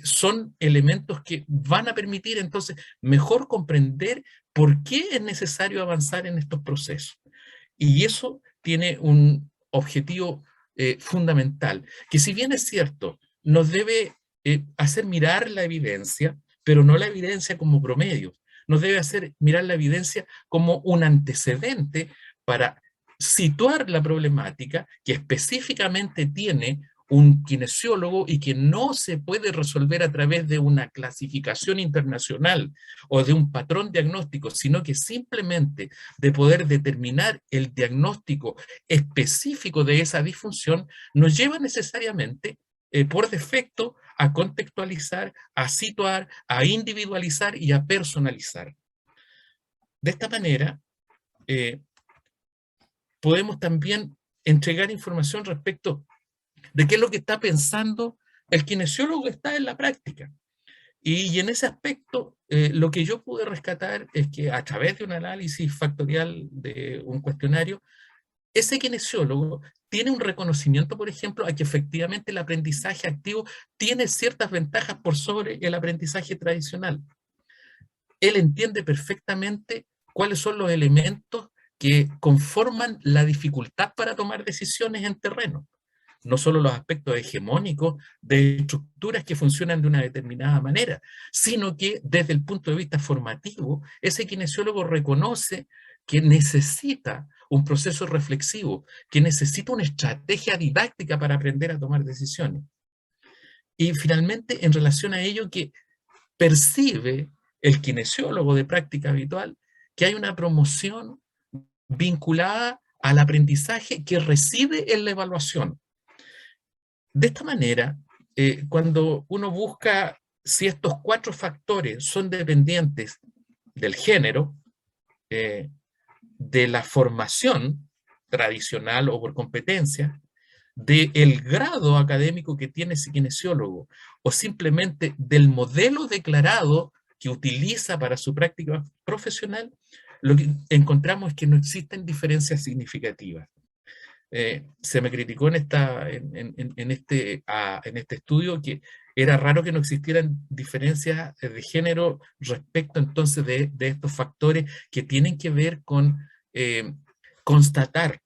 son elementos que van a permitir entonces mejor comprender por qué es necesario avanzar en estos procesos. Y eso tiene un objetivo fundamental, que si bien es cierto, nos debe hacer mirar la evidencia, pero no la evidencia como promedio. Nos debe hacer mirar la evidencia como un antecedente para situar la problemática que específicamente tiene un kinesiólogo y que no se puede resolver a través de una clasificación internacional o de un patrón diagnóstico, sino que simplemente de poder determinar el diagnóstico específico de esa disfunción, nos lleva necesariamente, por defecto, a contextualizar, a situar, a individualizar y a personalizar. De esta manera, podemos también entregar información respecto de qué es lo que está pensando el kinesiólogo que está en la práctica. Y en ese aspecto, lo que yo pude rescatar es que a través de un análisis factorial de un cuestionario, ese kinesiólogo tiene un reconocimiento, por ejemplo, a que efectivamente el aprendizaje activo tiene ciertas ventajas por sobre el aprendizaje tradicional. Él entiende perfectamente cuáles son los elementos que conforman la dificultad para tomar decisiones en terreno. No solo los aspectos hegemónicos de estructuras que funcionan de una determinada manera, sino que desde el punto de vista formativo, ese kinesiólogo reconoce que necesita un proceso reflexivo, que necesita una estrategia didáctica para aprender a tomar decisiones. Y finalmente, en relación a ello, que percibe el kinesiólogo de práctica habitual que hay una promoción vinculada al aprendizaje que reside en la evaluación. De esta manera, cuando uno busca si estos 4 factores son dependientes del género, de la formación tradicional o por competencia, del grado académico que tiene ese kinesiólogo, o simplemente del modelo declarado que utiliza para su práctica profesional, lo que encontramos es que no existen diferencias significativas. Se me criticó en este estudio que era raro que no existieran diferencias de género respecto entonces de estos factores que tienen que ver con constatar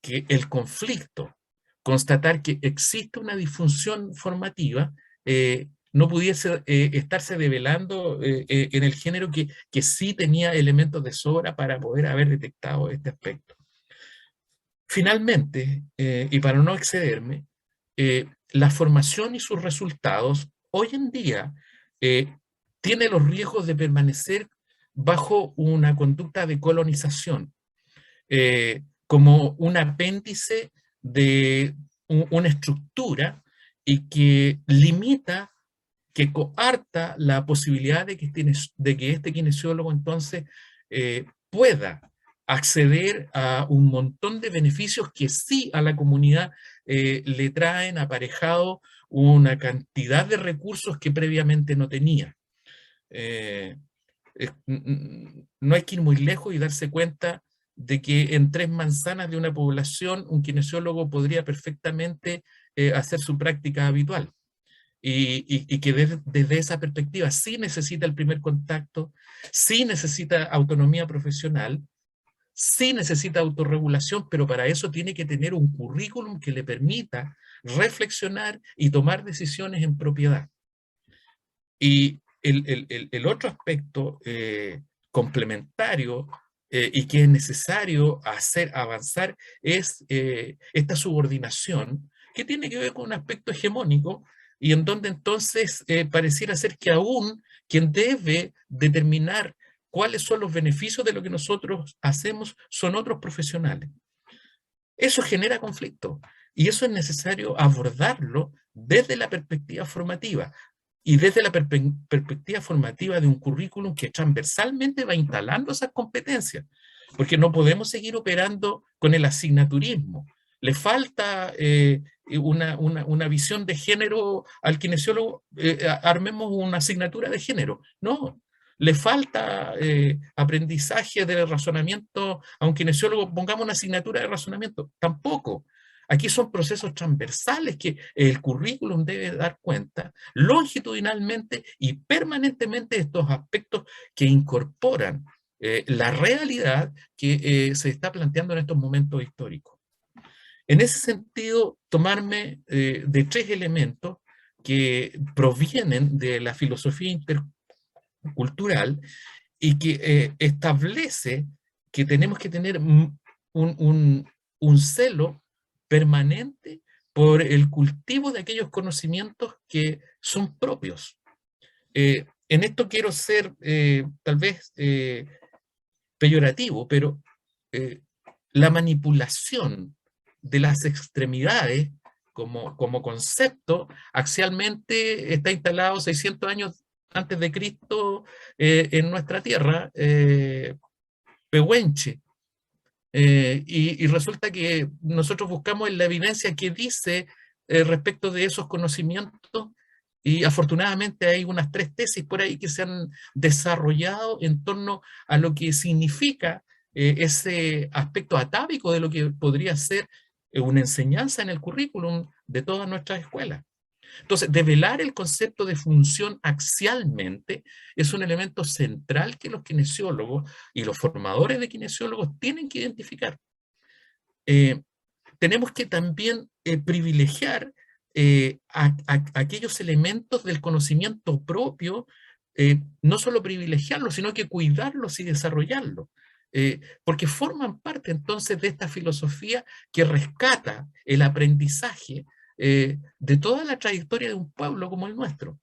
que el conflicto, constatar que existe una disfunción formativa, no pudiese estarse develando en el género que sí tenía elementos de sobra para poder haber detectado este aspecto. Finalmente, y para no excederme, la formación y sus resultados hoy en día tiene los riesgos de permanecer bajo una conducta de colonización, como un apéndice de una estructura y que limita, que coarta la posibilidad de que este kinesiólogo entonces pueda acceder a un montón de beneficios que sí a la comunidad le traen aparejado una cantidad de recursos que previamente no tenía. No hay que ir muy lejos y darse cuenta de que en 3 manzanas de una población un kinesiólogo podría perfectamente hacer su práctica habitual. Y que desde esa perspectiva sí necesita el primer contacto, sí necesita autonomía profesional, sí necesita autorregulación, pero para eso tiene que tener un currículum que le permita reflexionar y tomar decisiones en propiedad. Y el otro aspecto complementario y que es necesario hacer avanzar es esta subordinación que tiene que ver con un aspecto hegemónico y en donde entonces pareciera ser que aún quien debe determinar cuáles son los beneficios de lo que nosotros hacemos son otros profesionales. Eso genera conflicto y eso es necesario abordarlo desde la perspectiva formativa y desde la perspectiva formativa de un currículum que transversalmente va instalando esas competencias, porque no podemos seguir operando con el asignaturismo. Le falta una visión de género al kinesiólogo, armemos una asignatura de género. No, le falta aprendizaje de razonamiento a un kinesiólogo, pongamos una asignatura de razonamiento. Tampoco. Aquí son procesos transversales que el currículum debe dar cuenta longitudinalmente y permanentemente de estos aspectos que incorporan la realidad que se está planteando en estos momentos históricos. En ese sentido, tomarme de 3 elementos que provienen de la filosofía intercultural y que establece que tenemos que tener un celo permanente por el cultivo de aquellos conocimientos que son propios. En esto quiero ser tal vez peyorativo, pero la manipulación de las extremidades como concepto axialmente está instalado 600 años antes de Cristo en nuestra tierra, Pehuenche. Y resulta que nosotros buscamos en la evidencia que dice respecto de esos conocimientos, y afortunadamente hay unas 3 tesis por ahí que se han desarrollado en torno a lo que significa ese aspecto atávico de lo que podría ser una enseñanza en el currículum de todas nuestras escuelas. Entonces, develar el concepto de función axialmente es un elemento central que los kinesiólogos y los formadores de kinesiólogos tienen que identificar. Tenemos que también privilegiar aquellos elementos del conocimiento propio, no solo privilegiarlos, sino que cuidarlos y desarrollarlos. Porque forman parte entonces de esta filosofía que rescata el aprendizaje de toda la trayectoria de un pueblo como el nuestro.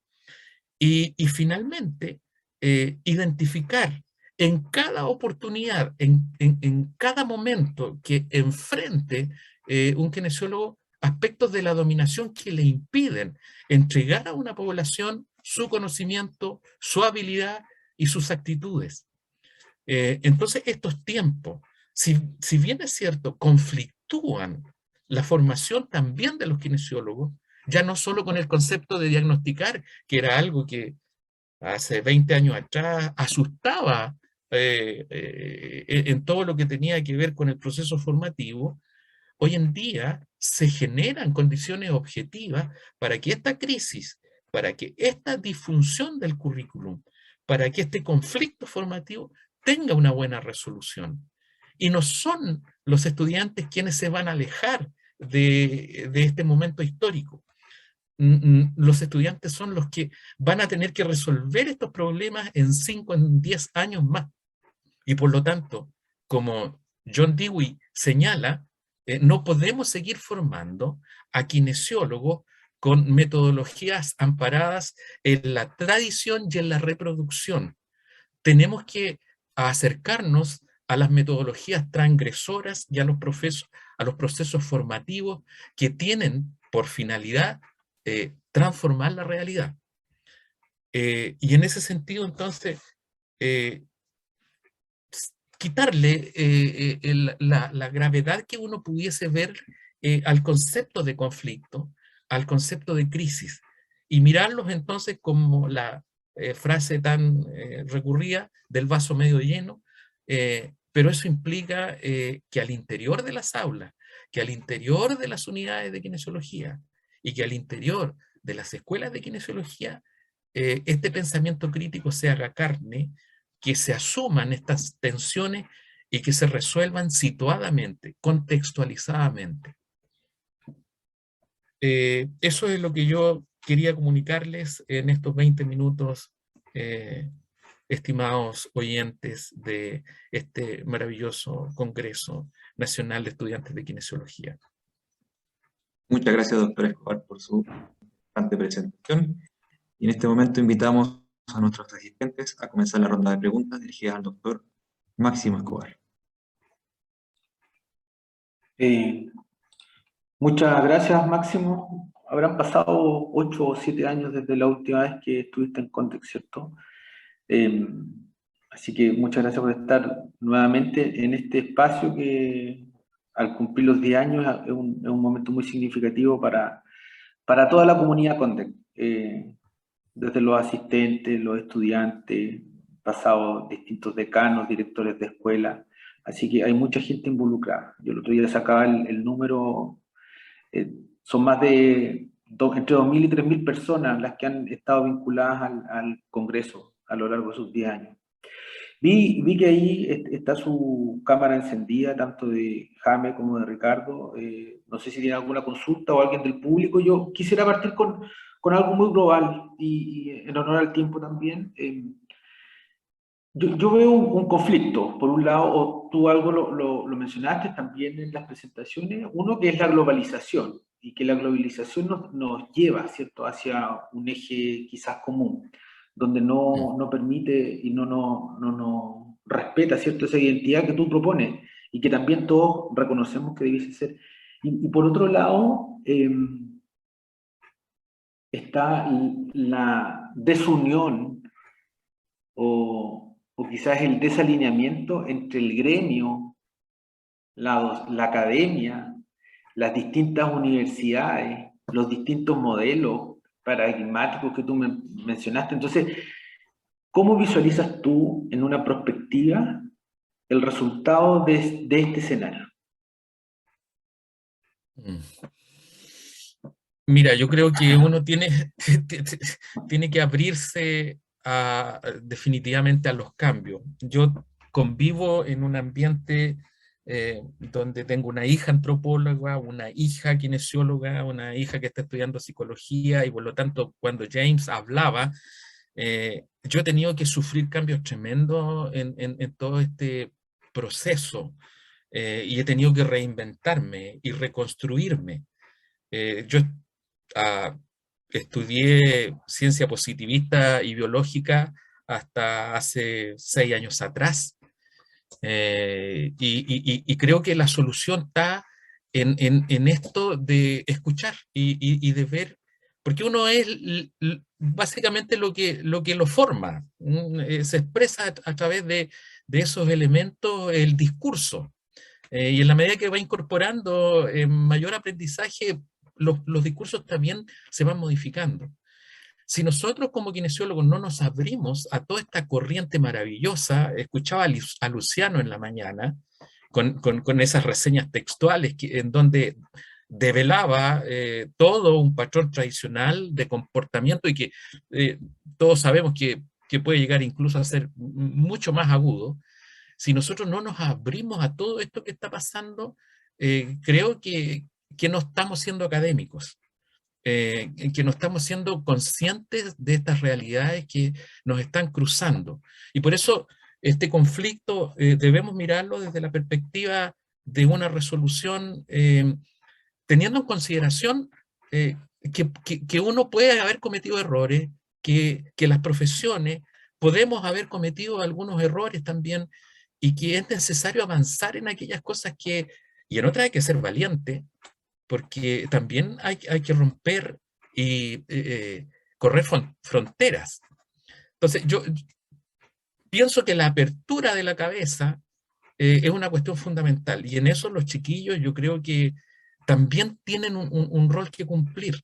Y finalmente, identificar en cada oportunidad, en cada momento que enfrente un kinesiólogo aspectos de la dominación que le impiden entregar a una población su conocimiento, su habilidad y sus actitudes. Entonces estos tiempos, si bien es cierto, conflictúan la formación también de los kinesiólogos, ya no solo con el concepto de diagnosticar, que era algo que hace 20 años atrás asustaba en todo lo que tenía que ver con el proceso formativo. Hoy en día se generan condiciones objetivas para que esta crisis, para que esta disfunción del currículum, para que este conflicto formativo tenga una buena resolución. Y no son los estudiantes quienes se van a alejar de este momento histórico. Los estudiantes son los que van a tener que resolver estos problemas en 5, en 10 años más. Y por lo tanto, como John Dewey señala, no podemos seguir formando a kinesiólogos con metodologías amparadas en la tradición y en la reproducción. Tenemos que acercarnos a las metodologías transgresoras y a los procesos formativos que tienen por finalidad transformar la realidad. Y en ese sentido, entonces, quitarle la gravedad que uno pudiese ver al concepto de conflicto, al concepto de crisis, y mirarlos entonces como la frase tan recurrida del vaso medio lleno, pero eso implica que al interior de las aulas, que al interior de las unidades de kinesiología y que al interior de las escuelas de kinesiología, este pensamiento crítico se haga carne, que se asuman estas tensiones y que se resuelvan situadamente, contextualizadamente. Eso es lo que yo quería comunicarles en estos 20 minutos, estimados oyentes de este maravilloso Congreso Nacional de Estudiantes de Kinesiología. Muchas gracias, doctor Escobar, por su importante presentación. Y en este momento invitamos a nuestros asistentes a comenzar la ronda de preguntas dirigidas al doctor Máximo Escobar. Muchas gracias, Máximo. Habrán pasado 8 o 7 años desde la última vez que estuviste en Context, ¿cierto? Así que muchas gracias por estar nuevamente en este espacio que al cumplir los 10 años es un momento muy significativo para toda la comunidad Context. Desde los asistentes, los estudiantes, pasados distintos decanos, directores de escuela. Así que hay mucha gente involucrada. Yo el otro día sacaba el número, son más de entre 2.000 y 3.000 personas las que han estado vinculadas al Congreso a lo largo de sus 10 años. Vi que ahí está su cámara encendida, tanto de Jaime como de Ricardo. No sé si tiene alguna consulta o alguien del público. Yo quisiera partir con con algo muy global y en honor al tiempo también. Yo veo un conflicto, por un lado, o tú algo lo mencionaste también en las presentaciones, uno que es la globalización, y que la globalización nos lleva, ¿cierto?, hacia un eje quizás común, donde no permite y no respeta, ¿cierto?, esa identidad que tú propones, y que también todos reconocemos que debiese ser. Y por otro lado, está la desunión o quizás el desalineamiento entre el gremio, la academia, las distintas universidades, los distintos modelos paradigmáticos que tú mencionaste. Entonces, ¿cómo visualizas tú en una perspectiva el resultado de este escenario? Mira, yo creo que uno tiene que abrirse definitivamente a los cambios. Yo convivo en un ambiente donde tengo una hija antropóloga, una hija kinesióloga, una hija que está estudiando psicología, y por lo tanto, cuando James hablaba, yo he tenido que sufrir cambios tremendos en todo este proceso, y he tenido que reinventarme y reconstruirme. Yo estudié ciencia positivista y biológica hasta hace 6 años atrás, y creo que la solución está en esto de escuchar y de ver, porque uno es básicamente lo que lo forma, se expresa a través de esos elementos el discurso. Y en la medida que va incorporando mayor aprendizaje, los discursos también se van modificando. Si nosotros como kinesiólogos no nos abrimos a toda esta corriente maravillosa, escuchaba a Luciano en la mañana con esas reseñas textuales en donde develaba todo un patrón tradicional de comportamiento, y que todos sabemos que puede llegar incluso a ser mucho más agudo. Si nosotros no nos abrimos a todo esto que está pasando, creo que no estamos siendo académicos, que no estamos siendo conscientes de estas realidades que nos están cruzando. Y por eso este conflicto debemos mirarlo desde la perspectiva de una resolución, teniendo en consideración que uno puede haber cometido errores, que las profesiones podemos haber cometido algunos errores también, y que es necesario avanzar en aquellas cosas y en otras hay que ser valiente, porque también hay que romper y correr fronteras. Entonces, yo pienso que la apertura de la cabeza es una cuestión fundamental, y en eso los chiquillos yo creo que también tienen un rol que cumplir.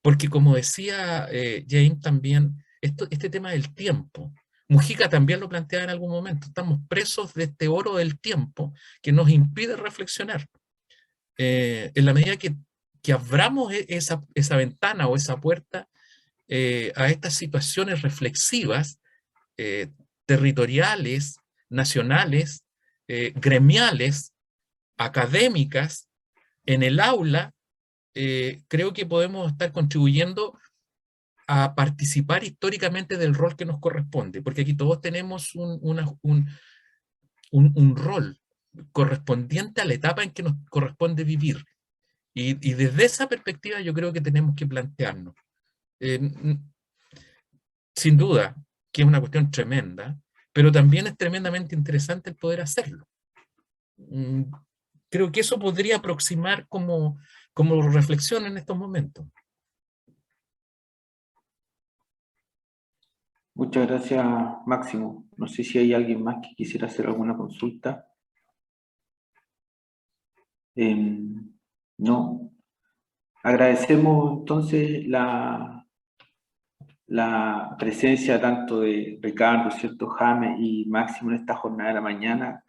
Porque como decía James también, este tema del tiempo, Mujica también lo planteaba en algún momento, estamos presos de este oro del tiempo que nos impide reflexionar. En la medida que abramos esa ventana o esa puerta a estas situaciones reflexivas, territoriales, nacionales, gremiales, académicas, en el aula, creo que podemos estar contribuyendo a participar históricamente del rol que nos corresponde, porque aquí todos tenemos un rol correspondiente a la etapa en que nos corresponde vivir. Y desde esa perspectiva yo creo que tenemos que plantearnos. Sin duda que es una cuestión tremenda, pero también es tremendamente interesante el poder hacerlo. Creo que eso podría aproximar como reflexión en estos momentos. Muchas gracias, Máximo. No sé si hay alguien más que quisiera hacer alguna consulta. No. Agradecemos entonces la presencia tanto de Ricardo, ¿cierto?, Jaime y Máximo en esta jornada de la mañana.